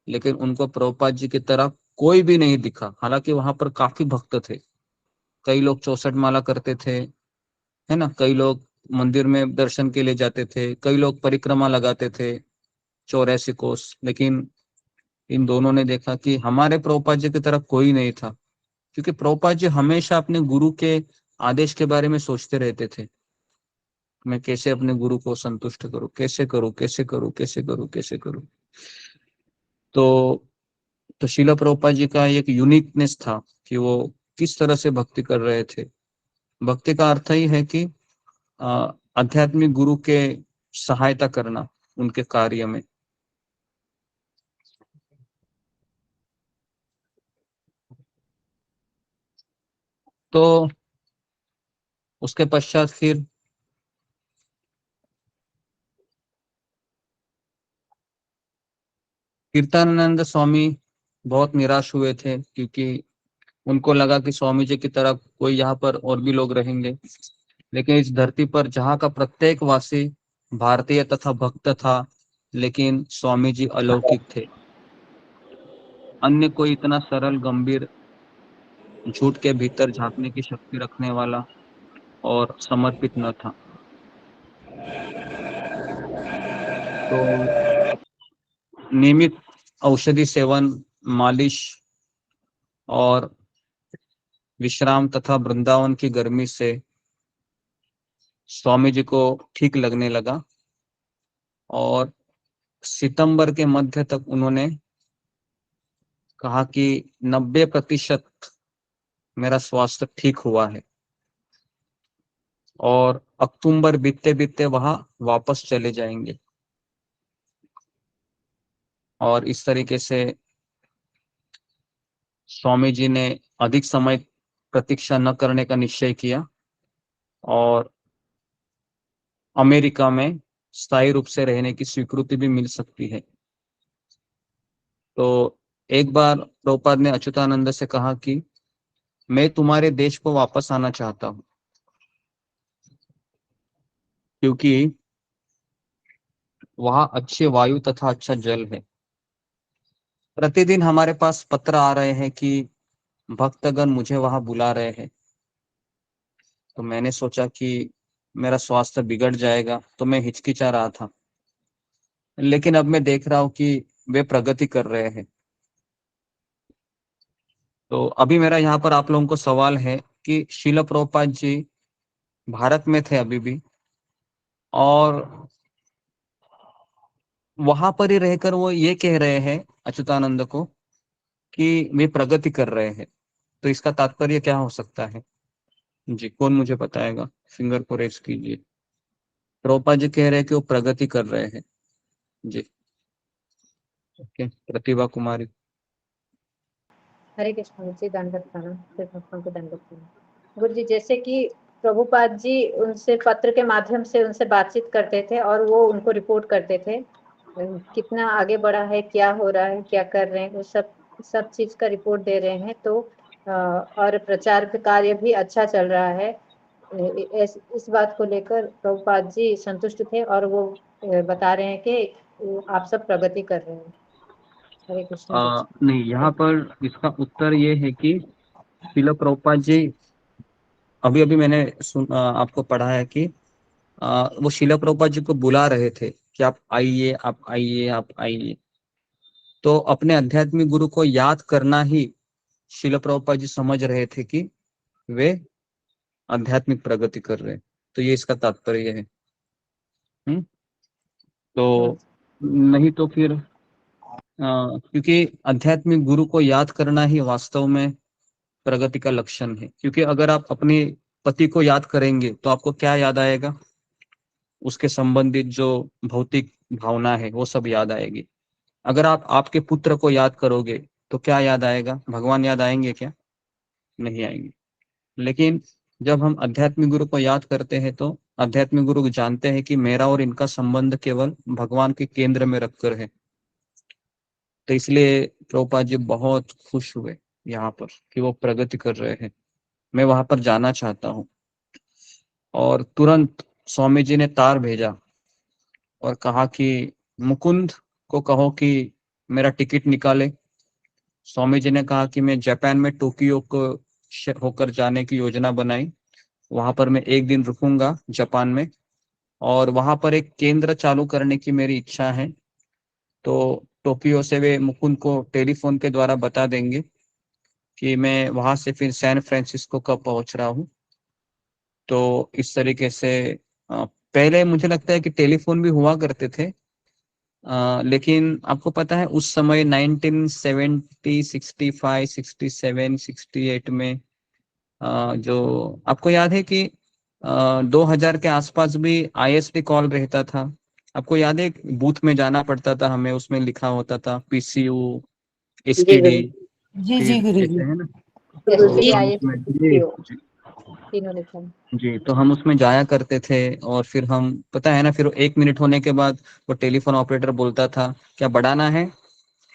Speaker 8: लेकिन उनको प्रभुपाद जी की तरह कोई भी नहीं दिखा। हालांकि वहां पर काफी भक्त थे, कई लोग 64 माला करते थे, है ना, कई लोग मंदिर में दर्शन के लिए जाते थे, कई लोग परिक्रमा लगाते थे 84 कोस, लेकिन इन दोनों ने देखा कि हमारे प्रभुपाद जी की तरह कोई नहीं था। क्योंकि प्रभुपाद जी हमेशा अपने गुरु के आदेश के बारे में सोचते रहते थे, मैं कैसे अपने गुरु को संतुष्ट करूं, कैसे करूं, कैसे करूं, कैसे करूं, कैसे करूं। तो शिला प्रभुपाद जी का एक यूनिकनेस था कि वो किस तरह से भक्ति कर रहे थे। भक्ति का अर्थ ही है कि आध्यात्मिक गुरु के सहायता करना उनके कार्य में। तो उसके पश्चात फिर कीर्तनानंद स्वामी बहुत निराश हुए थे, क्योंकि उनको लगा कि स्वामी जी की तरह कोई यहाँ पर और भी लोग रहेंगे, लेकिन इस धरती पर जहाँ का प्रत्येक वासी भारतीय तथा भक्त था, लेकिन स्वामी जी अलौकिक थे। अन्य कोई इतना सरल गंभीर झूठ के भीतर झांकने की शक्ति रखने वाला और समर्पित न था। तो नियमित औषधि सेवन, मालिश और विश्राम तथा वृंदावन की गर्मी से स्वामी जी को ठीक लगने लगा और सितंबर के मध्य तक उन्होंने कहा कि 90% मेरा स्वास्थ्य ठीक हुआ है और अक्टूबर बीतते बीतते वहां वापस चले जाएंगे। और इस तरीके से स्वामी जी ने अधिक समय प्रतीक्षा न करने का निश्चय किया और अमेरिका में स्थायी रूप से रहने की स्वीकृति भी मिल सकती है। तो एक बार प्रभुपाद ने अच्युतानंद से कहा कि मैं तुम्हारे देश को वापस आना चाहता हूं, क्योंकि वहां अच्छे वायु तथा अच्छा जल है। प्रतिदिन हमारे पास पत्र आ रहे हैं कि भक्तगण मुझे वहां बुला रहे हैं। तो मैंने सोचा कि मेरा स्वास्थ्य बिगड़ जाएगा, तो मैं हिचकिचा रहा था। लेकिन अब मैं देख रहा हूं कि वे प्रगति कर रहे हैं। तो अभी मेरा यहाँ पर आप लोगों को सवाल है कि श्रील प्रभुपाद जी भारत में थे अभी भी, और वहां पर ही रहकर वो ये कह रहे हैं अच्युतानंद को कि वे प्रगति कर रहे हैं। तो इसका तात्पर्य क्या हो सकता है जी? कौन मुझे बताएगा? फिंगर को रेस कीजिए। प्रभुपाद जी कह रहे हैं कि वो प्रगति कर रहे हैं जी। ओके, प्रतिभा कुमारी।
Speaker 10: हरे कृष्ण गुरु जी, दंडवत प्रणाम। फिर भक्तों को दंडवत प्रणाम। गुरु जी, जैसे कि प्रभुपाद जी उनसे पत्र के माध्यम से उनसे बातचीत करते थे और वो उनको रिपोर्ट करते थे कितना आगे बढ़ा है, क्या हो रहा है, क्या कर रहे हैं, वो सब चीज का रिपोर्ट दे रहे हैं। तो और प्रचार का कार्य भी अच्छा चल रहा है। इस बात को लेकर प्रभुपाद जी संतुष्ट थे और वो बता रहे हैं कि आप सब प्रगति कर रहे हैं। हरे कृष्ण जी।
Speaker 8: नहीं, यहाँ पर इसका उत्तर ये है कि श्रील प्रभुपाद जी अभी अभी मैंने आपको पढ़ा है कि वो श्रील प्रभुपाद जी को बुला रहे थे कि आप आइए, आप आइए, आप आइए। तो अपने आध्यात्मिक गुरु को याद करना ही श्रील प्रभुपाद जी समझ रहे थे कि वे आध्यात्मिक प्रगति कर रहे हैं। तो ये इसका तात्पर्य है। तो नहीं तो फिर क्योंकि आध्यात्मिक गुरु को याद करना ही वास्तव में प्रगति का लक्षण है। क्योंकि अगर आप अपने पति को याद करेंगे तो आपको क्या याद आएगा? उसके संबंधित जो भौतिक भावना है वो सब याद आएगी। अगर आप आपके पुत्र को याद करोगे तो क्या याद आएगा? भगवान याद आएंगे क्या? नहीं आएंगे। लेकिन जब हम आध्यात्मिक गुरु को याद करते हैं तो आध्यात्मिक गुरु जानते हैं कि मेरा और इनका संबंध केवल भगवान के केंद्र में रखकर है। तो इसलिए प्रभुपाद जी बहुत खुश हुए यहाँ पर कि वो प्रगति कर रहे हैं। मैं वहां पर जाना चाहता हूँ। और तुरंत स्वामी जी ने तार भेजा और कहा कि मुकुंद को कहो कि मेरा टिकट निकाले। स्वामी जी ने कहा कि मैं जापान में टोक्यो को होकर जाने की योजना बनाई। वहां पर मैं एक दिन रुकूंगा जापान में, और वहां पर एक केंद्र चालू करने की मेरी इच्छा है। तो टोक्यो से वे मुकुंद को टेलीफोन के द्वारा बता देंगे कि मैं वहां से फिर सैन फ्रांसिस्को कब पहुंच रहा हूँ। तो इस तरीके से पहले मुझे लगता है कि टेलीफोन भी हुआ करते थे, लेकिन आपको पता है उस समय 1970, 65, 67, 68 में जो आपको याद है कि 2000 के आसपास भी आईएसडी कॉल रहता था। आपको याद है बूथ में जाना पड़ता था हमें, उसमें लिखा होता था पीसीयू, एसटीडी,
Speaker 4: जी जी
Speaker 8: फिर
Speaker 4: गुरु
Speaker 8: ऐसे
Speaker 4: जी।
Speaker 8: है ना। तो
Speaker 10: एसटीडी,
Speaker 8: हम उसमें
Speaker 10: आईएसटीओ तीनों लिखा है।
Speaker 8: जी, तो हम उसमें जाया करते थे। और फिर हम पता है ना, फिर 1 मिनट होने के बाद वो टेलीफोन ऑपरेटर बोलता था क्या बढ़ाना है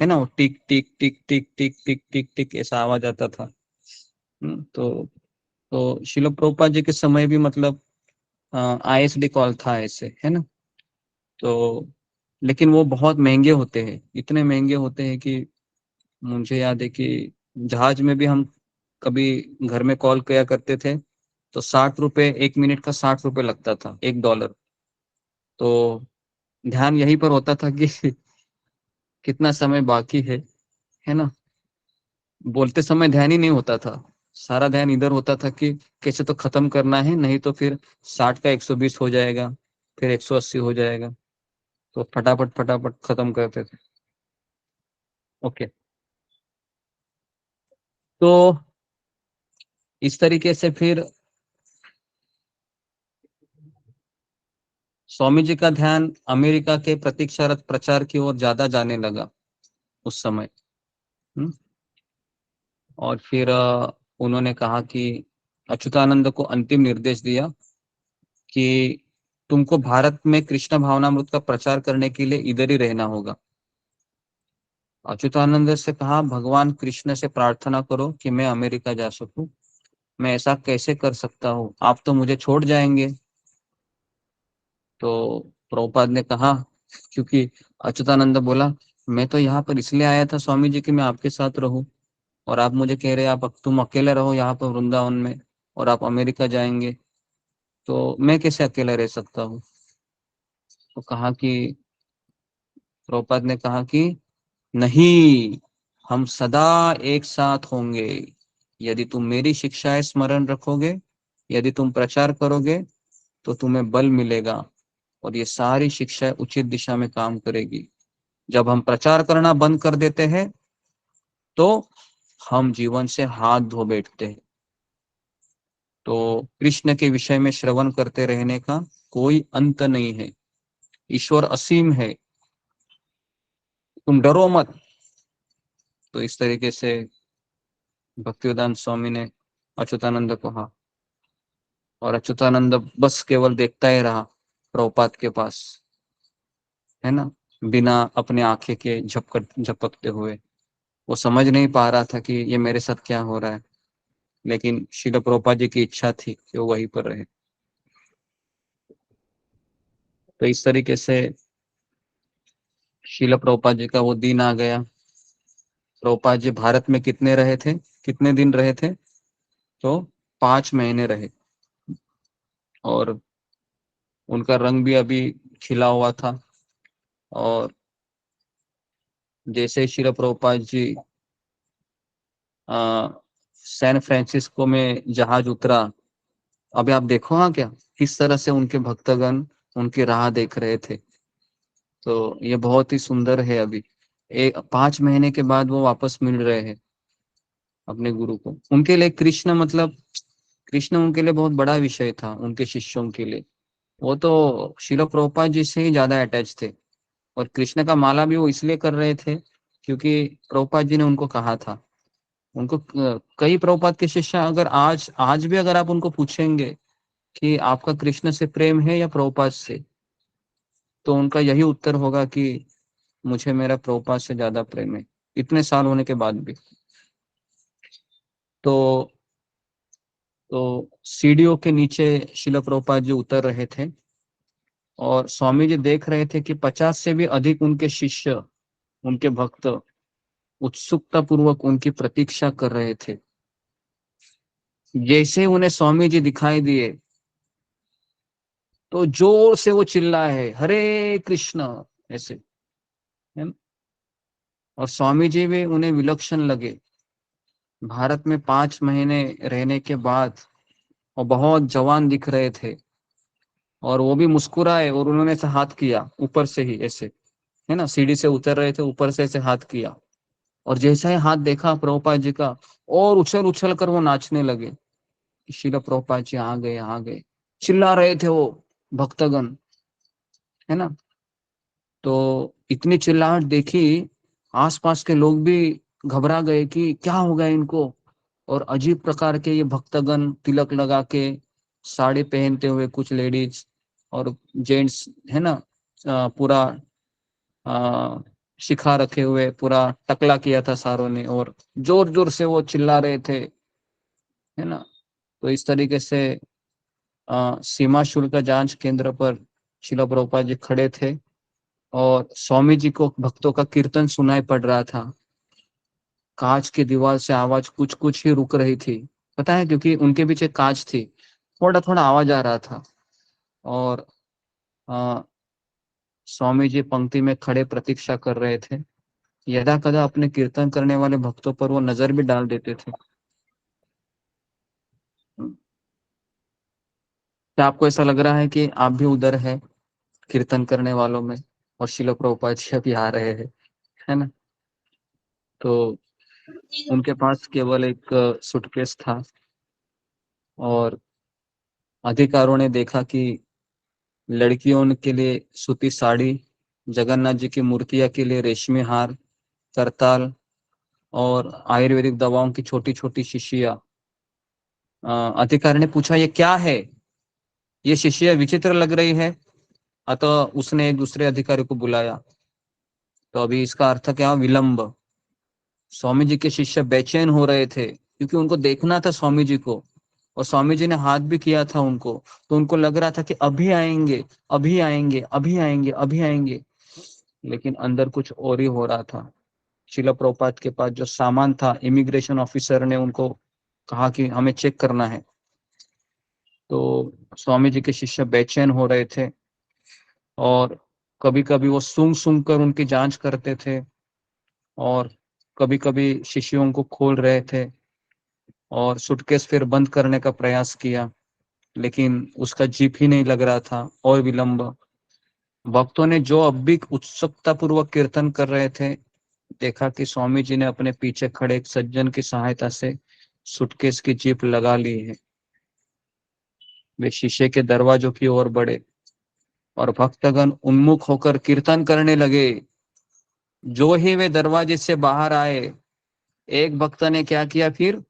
Speaker 8: ना, वो टिक टिक टिक टिक टिक टिक टिक टिक ऐसा आवाज आता था। तो शिल प्रभुपाद जी के समय भी मतलब आईएसडी कॉल था ऐसे, है ना। तो लेकिन वो बहुत महंगे होते हैं, इतने महंगे होते हैं कि मुझे याद है कि जहाज में भी हम कभी घर में कॉल किया करते थे तो 60 रुपए 1 मिनट का, 60 रुपए लगता था, $1। तो ध्यान यहीं पर होता था कि कितना समय बाकी है ना। बोलते समय ध्यान ही नहीं होता था, सारा ध्यान इधर होता था कि कैसे तो खत्म करना है, नहीं तो फिर 60 का 120 हो जाएगा, फिर 180 हो जाएगा। तो फटाफट फटाफट खत्म करते थे। ओके, तो इस तरीके से फिर स्वामी जी का ध्यान अमेरिका के प्रतीक्षारत प्रचार की ओर ज्यादा जाने लगा उस समय। और फिर उन्होंने कहा कि अच्युतानंद को अंतिम निर्देश दिया कि तुमको भारत में कृष्ण भावनामृत का प्रचार करने के लिए इधर ही रहना होगा। अच्युतानंद से कहा, भगवान कृष्ण से प्रार्थना करो कि मैं अमेरिका जा सकूं। मैं ऐसा कैसे कर सकता हूँ, आप तो मुझे छोड़ जाएंगे। तो प्रभुपाद ने कहा, क्योंकि अच्युतानंद बोला, मैं तो यहाँ पर इसलिए आया था स्वामी जी कि मैं आपके साथ रहूं, और आप मुझे कह रहे आप तुम अकेले रहो यहाँ पर वृंदावन में और आप अमेरिका जाएंगे, तो मैं कैसे अकेला रह सकता हूँ। तो कहा कि प्रभुपाद ने कहा कि नहीं, हम सदा एक साथ होंगे। यदि तुम मेरी शिक्षाएं स्मरण रखोगे, यदि तुम प्रचार करोगे, तो तुम्हें बल मिलेगा और ये सारी शिक्षाएं उचित दिशा में काम करेगी। जब हम प्रचार करना बंद कर देते हैं तो हम जीवन से हाथ धो बैठते हैं। तो कृष्ण के विषय में श्रवण करते रहने का कोई अंत नहीं है। ईश्वर असीम है, तुम डरो मत। तो इस तरीके से भक्तिवेदांत स्वामी ने अच्युतानंद को कहा, और अच्युतानंद बस केवल देखता ही रहा प्रभुपाद के पास, है ना, बिना अपने आंखें के झपकते हुए। वो समझ नहीं पा रहा था कि ये मेरे साथ क्या हो रहा है, लेकिन श्रील प्रभुपाद जी की इच्छा थी कि वो वहीं पर रहे। तो इस तरीके से श्रील प्रभुपाद जी का वो दिन आ गया। प्रभुपाद जी भारत में कितने रहे थे, कितने दिन रहे थे, तो 5 महीने रहे। और उनका रंग भी अभी खिला हुआ था। और जैसे श्रील प्रभुपाद जी सैन फ्रांसिस्को में जहाज उतरा, अभी आप देखो हाँ क्या किस तरह से उनके भक्तगण उनकी राह देख रहे थे। तो ये बहुत ही सुंदर है। अभी 5 महीने के बाद वो वापस मिल रहे हैं अपने गुरु को। उनके लिए कृष्ण मतलब कृष्ण उनके लिए बहुत बड़ा विषय था, उनके शिष्यों के लिए। वो तो श्रील प्रभुपाद जी से ही ज्यादा अटैच थे। और कृष्ण का माला भी वो इसलिए कर रहे थे क्योंकि प्रभुपाद जी ने उनको कहा था। उनको कई प्रभुपाद के शिष्य अगर आज भी अगर आप उनको पूछेंगे कि आपका कृष्ण से प्रेम है या प्रभुपाद से, तो उनका यही उत्तर होगा कि मुझे मेरा प्रभुपाद से ज्यादा प्रेम है, इतने साल होने के बाद भी। तो सीढ़ियों के नीचे श्रील प्रभुपाद जी उतर रहे थे और स्वामी जी देख रहे थे कि 50 से भी अधिक उनके शिष्य, उनके भक्त उत्सुकता पूर्वक उनकी प्रतीक्षा कर रहे थे। जैसे उन्हें स्वामी जी दिखाई दिए तो जोर से वो चिल्लाए, हरे कृष्ण, ऐसे, है ना? और स्वामी जी भी उन्हें विलक्षण लगे। भारत में 5 महीने रहने के बाद वो बहुत जवान दिख रहे थे। और वो भी मुस्कुराए और उन्होंने ऐसे हाथ किया ऊपर से ही, ऐसे, है ना, सीढ़ी से उतर रहे थे, ऊपर से ऐसे हाथ किया। और जैसा ही हाथ देखा प्रभुपाद जी का, और उछल उछल कर वो नाचने लगे। श्रील प्रभुपाद जी आ गए, आ गए, चिल्ला रहे थे वो भक्तगण, है ना। तो इतनी चिल्लाहट देखी, आसपास के लोग भी घबरा गए कि क्या हो गया इनको। और अजीब प्रकार के ये भक्तगण तिलक लगा के, साड़ी पहनते हुए कुछ लेडीज और जेंट्स, है ना, पूरा शिखा रखे हुए, पूरा टकला किया था सारों ने, और जोर जोर से वो चिल्ला रहे थे, है ना। तो इस तरीके से सीमा शुल्क जांच केंद्र पर शिला प्रभुपाद जी खड़े थे और स्वामी जी को भक्तों का कीर्तन सुनाई पड़ रहा था। कांच की दीवार से आवाज कुछ कुछ ही रुक रही थी, पता है, क्योंकि उनके पीछे कांच थी, थोड़ा थोड़ा आवाज आ रहा था। और आ, स्वामी जी पंक्ति में खड़े प्रतीक्षा कर रहे थे। यदा कदा अपने कीर्तन करने वाले भक्तों पर वो नजर भी डाल देते थे। क्या आपको ऐसा लग रहा है कि आप भी उधर है कीर्तन करने वालों में, और शिल प्रभुपाद जी अभी आ रहे हैं, है ना? तो उनके पास केवल एक सूटकेस था, और अधिकारों ने देखा कि लड़कियों के लिए सूती साड़ी, जगन्नाथ जी की मूर्तियां के लिए रेशमी हार, करताल और आयुर्वेदिक दवाओं की छोटी छोटी शीशियां। अधिकारी ने पूछा, ये क्या है? ये शिष्य विचित्र लग रही है। अतः उसने एक दूसरे अधिकारी को बुलाया। तो अभी इसका अर्थ क्या हुआ? विलंब। स्वामी जी के शिष्य बेचैन हो रहे थे, क्योंकि उनको देखना था स्वामी जी को, और स्वामी जी ने हाथ भी किया था उनको, तो उनको लग रहा था कि अभी आएंगे, अभी आएंगे, अभी आएंगे, अभी आएंगे। लेकिन अंदर कुछ और ही हो रहा था। शिला प्रभुपाद के पास जो सामान था, इमिग्रेशन ऑफिसर ने उनको कहा कि हमें चेक करना है। तो स्वामी जी के शिष्य बेचैन हो रहे थे, और कभी कभी वो सूंघ सूंघ कर उनकी जांच करते थे, और कभी कभी शिष्यों को खोल रहे थे, और सूटकेस फिर बंद करने का प्रयास किया, लेकिन उसका जीप ही नहीं लग रहा था, और विलंब। भक्तों ने जो अब भी उत्सुकता पूर्वक कीर्तन कर रहे थे, देखा कि स्वामी जी ने अपने पीछे खड़े एक सज्जन की सहायता से सूटकेस की जीप लगा ली है। वे शीशे के दरवाजों की ओर बढ़े, और भक्तगण उन्मुख होकर कीर्तन करने लगे। जो ही वे दरवाजे से बाहर आए, एक भक्त ने क्या किया फिर?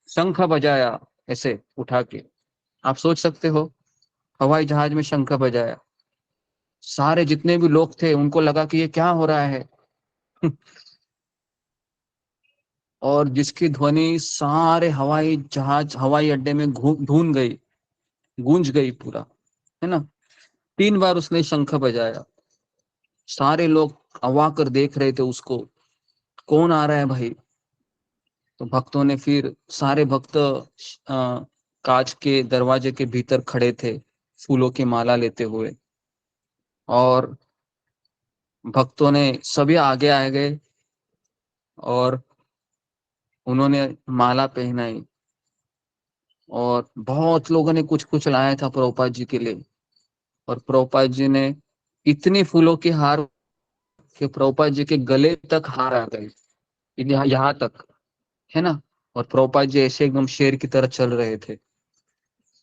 Speaker 8: शंख बजाया, ऐसे उठा के। आप सोच सकते हो, हवाई जहाज में शंख बजाया। सारे जितने भी लोग थे उनको लगा कि ये क्या हो रहा है। और जिसकी ध्वनि सारे हवाई जहाज, हवाई अड्डे में धून गई, गूंज गई पूरा, है ना? 3 बार उसने शंख बजाया। सारे लोग अवाक कर देख रहे थे उसको, कौन आ रहा है भाई? तो भक्तों ने फिर, सारे भक्त कांच के दरवाजे के भीतर खड़े थे, फूलों की माला लेते हुए, और भक्तों ने सभी आगे आ गए, और उन्होंने माला पहनाई, और बहुत लोगों ने कुछ कुछ लाया था प्रभुपाद जी के लिए। और प्रभुपाद जी ने इतनी फूलों की हार कि प्रभुपाद जी के गले तक हार आ गए, यहाँ तक, है ना? और प्रभुपाद जी ऐसे एकदम शेर की तरह चल रहे थे,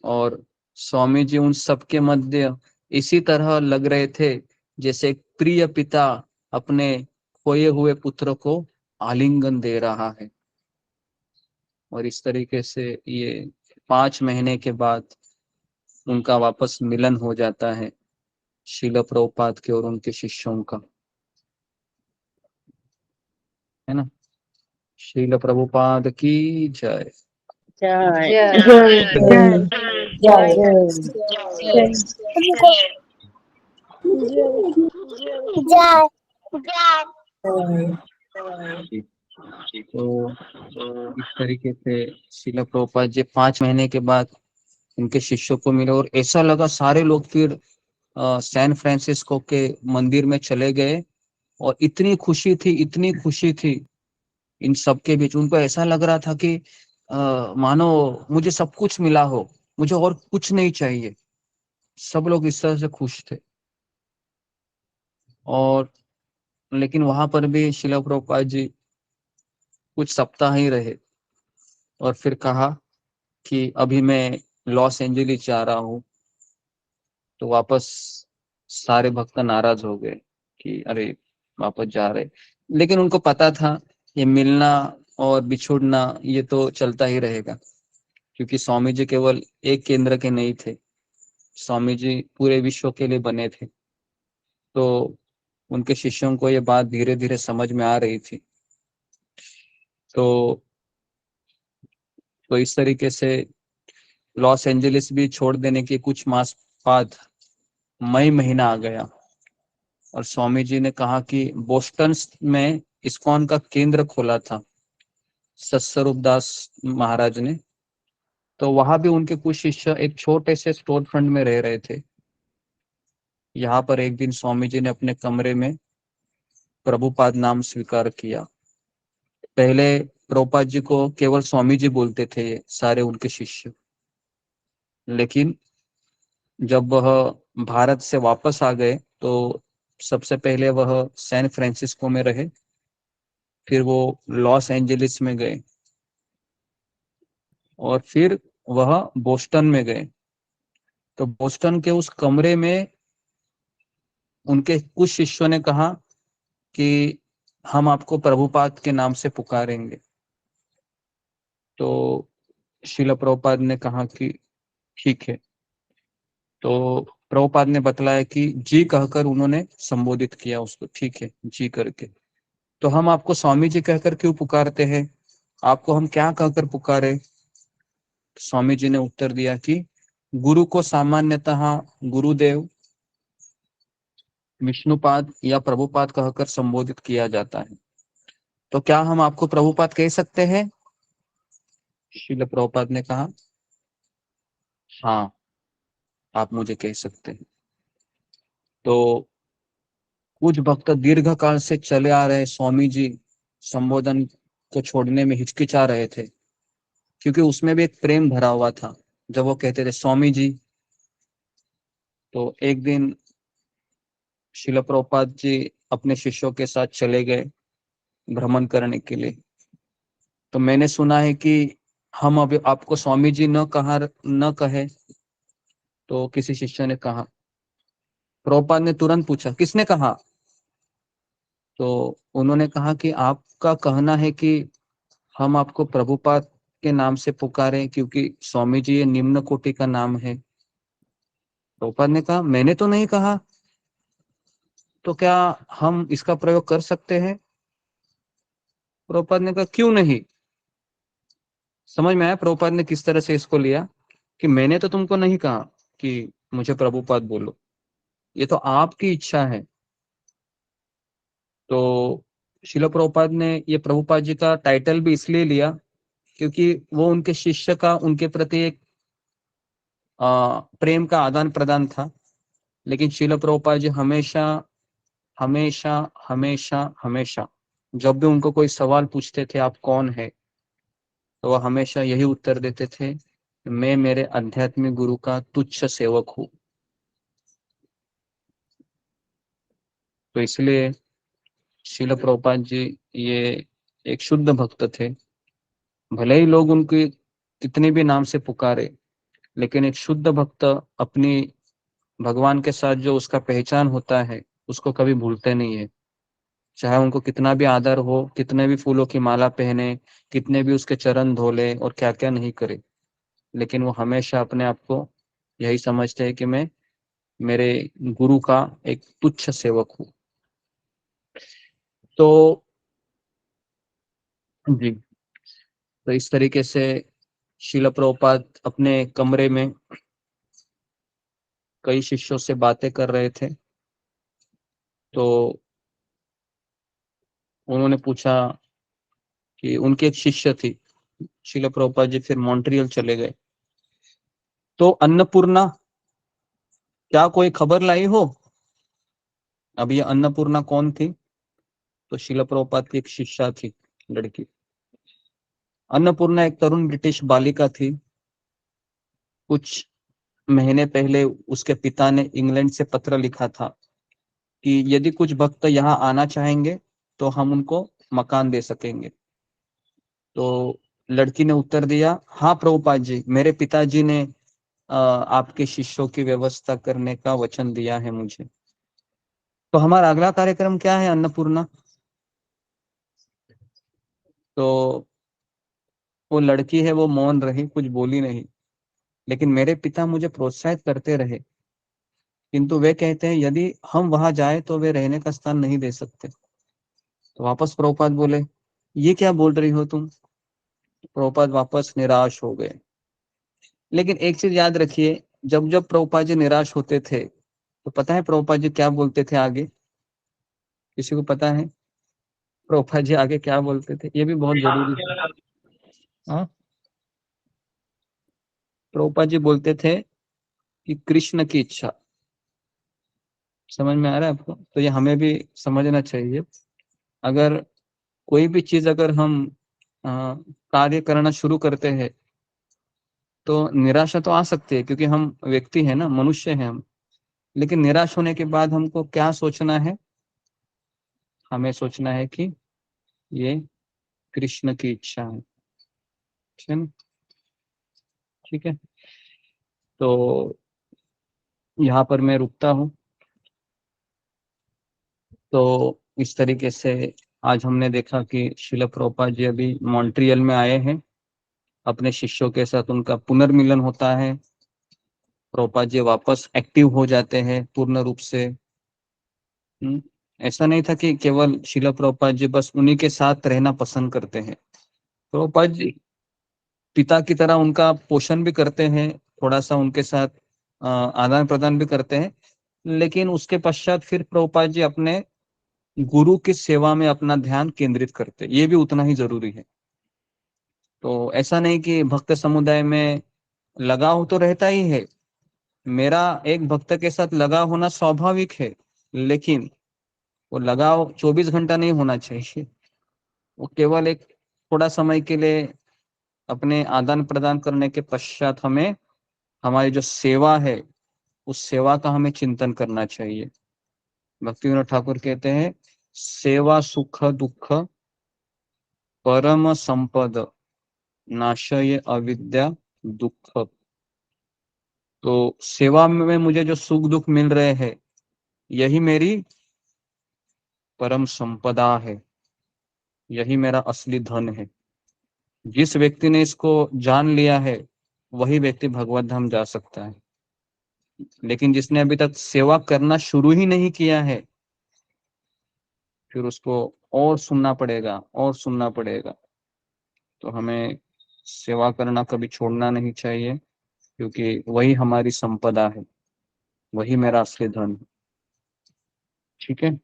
Speaker 8: और स्वामी जी उन सबके मध्य इसी तरह लग रहे थे जैसे एक प्रिय पिता अपने खोए हुए पुत्र को आलिंगन दे रहा है। और इस तरीके से ये 5 महीने के बाद उनका वापस मिलन हो जाता है, शील प्रभुपाद के और उनके शिष्यों का, है ना? शील प्रभुपाद की जय।
Speaker 9: जय
Speaker 5: जय जय जय
Speaker 8: तो इस तरीके से शील प्रभुपाद जी 5 महीने के बाद उनके शिष्यों को मिले, और ऐसा लगा सारे लोग फिर सैन फ्रांसिस्को के मंदिर में चले गए, और इतनी खुशी थी, इतनी खुशी थी इन सबके बीच। उनको ऐसा लग रहा था कि मानो मुझे सब कुछ मिला हो, मुझे और कुछ नहीं चाहिए। सब लोग इस तरह से खुश थे। और लेकिन वहां पर भी शिला प्रभुपाद जी कुछ सप्ताह ही रहे, और फिर कहा कि अभी मैं लॉस एंजलिस जा रहा हूँ। तो वापस सारे भक्त नाराज हो गए कि अरे वापस जा रहे। लेकिन उनको पता था ये मिलना और बिछुड़ना ये तो चलता ही रहेगा, क्योंकि स्वामी जी केवल एक केंद्र के नहीं थे, स्वामी जी पूरे विश्व के लिए बने थे। तो उनके शिष्यों को ये बात धीरे धीरे समझ में आ रही थी। तो इस तरीके से लॉस एंजलिस भी छोड़ देने के कुछ मास बाद मई महीना आ गया, और स्वामी जी ने कहा कि बोस्टन में इस्कॉन का केंद्र खोला था, सत्स्वरूप दास महाराज ने। तो वहां भी उनके कुछ शिष्य एक छोटे से स्टोर फ्रंट में रह रहे थे। यहाँ पर एक दिन स्वामी जी ने अपने कमरे में प्रभुपाद नाम स्वीकार किया। पहले प्रभुपाद जी को केवल स्वामी जी बोलते थे ये सारे उनके शिष्य, लेकिन जब वह भारत से वापस आ गए तो सबसे पहले वह सैन फ्रांसिस्को में रहे, फिर वो लॉस एंजलिस में गए और फिर वह बोस्टन में गए। तो बोस्टन के उस कमरे में उनके कुछ शिष्यों ने कहा कि हम आपको प्रभुपाद के नाम से पुकारेंगे। तो शिला प्रभुपाद ने कहा कि ठीक है। तो प्रभुपाद ने बतलाया कि जी कहकर उन्होंने संबोधित किया उसको, ठीक है जी करके। तो हम आपको स्वामी जी कहकर क्यों पुकारते हैं, आपको हम क्या कहकर पुकारे? स्वामी जी ने उत्तर दिया कि गुरु को सामान्यतः गुरुदेव, विष्णुपाद या प्रभुपाद कहकर संबोधित किया जाता है, तो क्या हम आपको प्रभुपाद कह सकते हैं? श्रील प्रभुपाद ने कहा हाँ, आप मुझे कह सकते हैं। तो कुछ भक्त दीर्घ काल से चले आ रहे स्वामी जी संबोधन को छोड़ने में हिचकिचा रहे थे, क्योंकि उसमें भी एक प्रेम भरा हुआ था जब वो कहते थे स्वामी जी। तो एक दिन शिला प्रभुपाद जी अपने शिष्यों के साथ चले गए भ्रमण करने के लिए। तो मैंने सुना है कि हम अभी आपको स्वामी जी न कहे। तो किसी शिष्य ने कहा, प्रभुपाद ने तुरंत पूछा किसने कहा? तो उन्होंने कहा कि आपका कहना है कि हम आपको प्रभुपाद के नाम से पुकारें क्योंकि स्वामी जी ये निम्न कोटि का नाम है। प्रभुपाद ने कहा मैंने तो नहीं कहा, तो क्या हम इसका प्रयोग कर सकते हैं? प्रभुपाद ने कहा क्यों नहीं। समझ में आया प्रभुपाद ने किस तरह से इसको लिया कि मैंने तो तुमको नहीं कहा कि मुझे प्रभुपाद बोलो, ये तो आपकी इच्छा है। तो शिला प्रभुपाद ने ये प्रभुपाद जी का टाइटल भी इसलिए लिया क्योंकि वो उनके शिष्य का उनके प्रति एक प्रेम का आदान प्रदान था। लेकिन शिला प्रभुपाद जी हमेशा हमेशा हमेशा हमेशा जब भी उनको कोई सवाल पूछते थे आप कौन है, तो वह हमेशा यही उत्तर देते थे, मैं मेरे आध्यात्मिक गुरु का तुच्छ सेवक हूँ। तो इसलिए शिला प्रभुपाद जी ये एक शुद्ध भक्त थे। भले ही लोग उनके कितने भी नाम से पुकारे, लेकिन एक शुद्ध भक्त अपनी भगवान के साथ जो उसका पहचान होता है उसको कभी भूलते नहीं है। चाहे उनको कितना भी आदर हो, कितने भी फूलों की माला पहने, कितने भी उसके चरण धोले और क्या क्या नहीं करे, लेकिन वो हमेशा अपने आप को यही समझते हैं कि मैं मेरे गुरु का एक तुच्छ सेवक हूँ। तो जी, तो इस तरीके से शिला प्रभुपाद अपने कमरे में कई शिष्यों से बातें कर रहे थे। तो उन्होंने पूछा कि उनकी एक शिष्य थी। शिला प्रभुपाद जी फिर मॉन्ट्रियल चले गए। तो अन्नपूर्णा, क्या कोई खबर लाई हो? अब ये अन्नपूर्णा कौन थी? तो शिला प्रभुपाद की एक शिष्या थी, लड़की। अन्नपूर्णा एक तरुण ब्रिटिश बालिका थी। कुछ महीने पहले उसके पिता ने इंग्लैंड से पत्र लिखा था कि यदि कुछ भक्त यहाँ आना चाहेंगे तो हम उनको मकान दे सकेंगे। तो लड़की ने उत्तर दिया, हाँ प्रभुपाद जी, मेरे पिताजी ने आपके शिष्यों की व्यवस्था करने का वचन दिया है मुझे। तो हमारा अगला कार्यक्रम क्या है अन्नपूर्णा? तो वो लड़की है, वो मौन रही, कुछ बोली नहीं। लेकिन मेरे पिता मुझे प्रोत्साहित करते रहे, किंतु वे कहते हैं यदि हम वहां जाए तो वे रहने का स्थान नहीं दे सकते। तो वापस प्रभुपाद बोले, ये क्या बोल रही हो तुम? प्रभुपाद वापस निराश हो गए। लेकिन एक चीज याद रखिए, जब जब प्रभुपाद जी निराश होते थे तो पता है प्रभुपाद जी क्या बोलते थे आगे? किसी को पता है प्रभुपाद जी आगे क्या बोलते थे? ये भी बहुत जरूरी है। हाँ, प्रभुपाद जी बोलते थे कि कृष्ण की इच्छा, समझ में आ रहा है आपको? तो ये हमें भी समझना चाहिए। अगर कोई भी चीज अगर हम कार्य करना शुरू करते हैं तो निराशा तो आ सकती है, क्योंकि हम व्यक्ति हैं ना, मनुष्य हैं हम। लेकिन निराश होने के बाद हमको क्या सोचना है? हमें सोचना है कि ये कृष्ण की इच्छा है। ठीक है ना? ठीक है, तो यहाँ पर मैं रुकता हूँ। तो इस तरीके से आज हमने देखा कि श्रील प्रभुपाद जी अभी मॉन्ट्रियल में आए हैं, अपने शिष्यों के साथ उनका पुनर्मिलन होता है। प्रभुपाद जी वापस एक्टिव हो जाते हैं पूर्ण रूप से। ऐसा नहीं था कि केवल श्रील प्रभुपाद जी बस उन्हीं के साथ रहना पसंद करते हैं। प्रभुपाद जी पिता की तरह उनका पोषण भी करते हैं, थोड़ा सा उनके साथ आदान प्रदान भी करते हैं, लेकिन उसके पश्चात फिर प्रभुपाद जी अपने गुरु की सेवा में अपना ध्यान केंद्रित करते, ये भी उतना ही जरूरी है। तो ऐसा नहीं कि भक्त समुदाय में लगाव तो रहता ही है, मेरा एक भक्त के साथ लगाव होना स्वाभाविक है, लेकिन वो लगाव 24 घंटा नहीं होना चाहिए। वो केवल एक थोड़ा समय के लिए अपने आदान प्रदान करने के पश्चात हमें हमारी जो सेवा है उस सेवा का हमें चिंतन करना चाहिए। भक्ति विनोद ठाकुर कहते हैं, सेवा सुख दुख परम संपद नाशय अविद्या दुख। तो सेवा में मुझे जो सुख दुख मिल रहे हैं यही मेरी परम संपदा है, यही मेरा असली धन है। जिस व्यक्ति ने इसको जान लिया है वही व्यक्ति भगवत धाम जा सकता है। लेकिन जिसने अभी तक सेवा करना शुरू ही नहीं किया है, फिर उसको और सुनना पड़ेगा और सुनना पड़ेगा। तो हमें सेवा करना कभी छोड़ना नहीं चाहिए, क्योंकि वही हमारी संपदा है, वही मेरा असली धन है। ठीक है,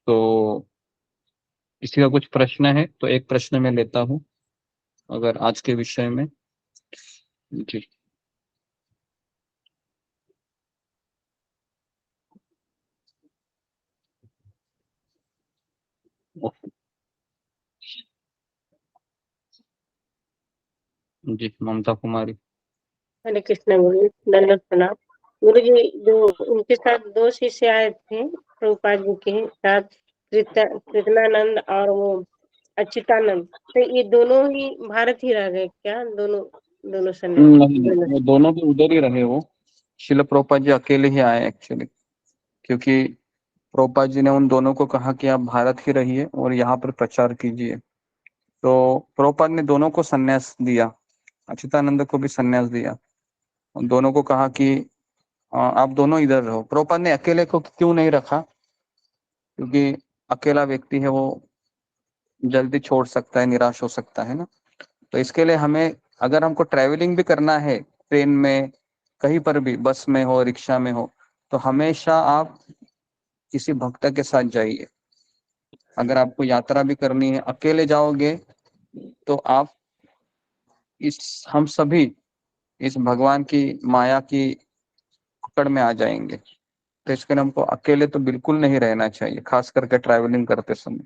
Speaker 8: तो किसी का कुछ प्रश्न है तो एक प्रश्न मैं लेता हूँ अगर आज के विषय में। जी, जी ममता कुमारी।
Speaker 9: हरे कृष्णा गुरु, दंडवत प्रणाम। गुरु जी, जो उनके साथ 2 शिष्य आए थे प्रभुपाद जी के साथ, कृष्णानंद और वो अच्युतानंद, तो ये दोनों ही भारत ही रह गए क्या? दोनों
Speaker 8: नहीं,
Speaker 9: सन्यासी
Speaker 8: वो दोनों भी उधर ही रहे। वो श्रील प्रभुपाद जी अकेले ही आए एक्चुअली, क्योंकि प्रभुपाद जी ने उन दोनों को कहा कि आप भारत ही रहिए और यहाँ पर प्रचार कीजिए। तो प्रभुपाद ने दोनों को संन्यास दिया, अच्युतानंद को भी संन्यास दिया। उन दोनों को कहा कि आप दोनों इधर रहो। प्रभुपाद ने अकेले को क्यों नहीं रखा? क्योंकि अकेला व्यक्ति है, वो जल्दी छोड़ सकता है, निराश हो सकता है ना। तो इसके लिए हमें, अगर हमको ट्रैवलिंग भी करना है, ट्रेन में, कहीं पर भी, बस में हो, रिक्शा में हो, तो हमेशा आप किसी भक्त के साथ जाइए। अगर आपको यात्रा भी करनी है, अकेले जाओगे तो आप हम सभी इस भगवान की माया की पकड़ में आ जाएंगे। तो इसके लिए हमको अकेले तो बिल्कुल नहीं रहना चाहिए, खास करके ट्रैवलिंग करते समय।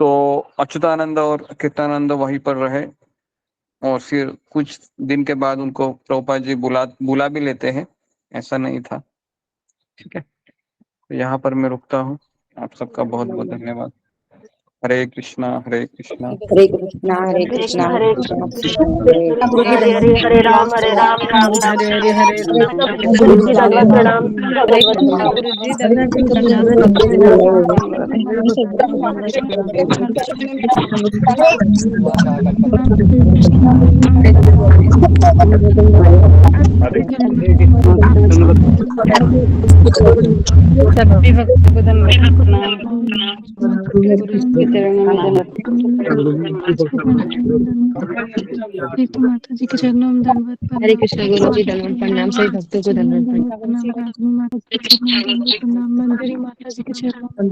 Speaker 8: तो अच्युतानंद और कीर्तानंद वहीं पर रहे, और फिर कुछ दिन के बाद उनको प्रभुपाद जी बुला भी लेते हैं, ऐसा नहीं था। ठीक है, तो यहाँ पर मैं रुकता हूँ। आप सबका बहुत बहुत धन्यवाद। हरे कृष्णा हरे कृष्णा।
Speaker 6: हरे कृष्णा हरे कृष्णा
Speaker 7: हरे
Speaker 6: कृष्ण
Speaker 7: कृष्ण
Speaker 6: कृष्ण हरे
Speaker 7: हरे हरे हरे राम राम राम
Speaker 4: हरे हरे हरे
Speaker 7: गुरु जी दंडवत प्रणाम, दंडवत प्रणाम।
Speaker 3: गुरु जी दंडवत
Speaker 6: सभी भक्तों को धन्यवाद प्रणाम। गुरु जी के चरणों में
Speaker 3: माता जी के चरणों में दंडवत प्रणाम।
Speaker 6: हरे कृष्णा गुरु जी दंडवत प्रणाम। सभी भक्तों को धन्यवाद प्रणाम।
Speaker 3: माता जी के चरणों में दंडवत प्रणाम। मंदिरी माता जी के चरणों में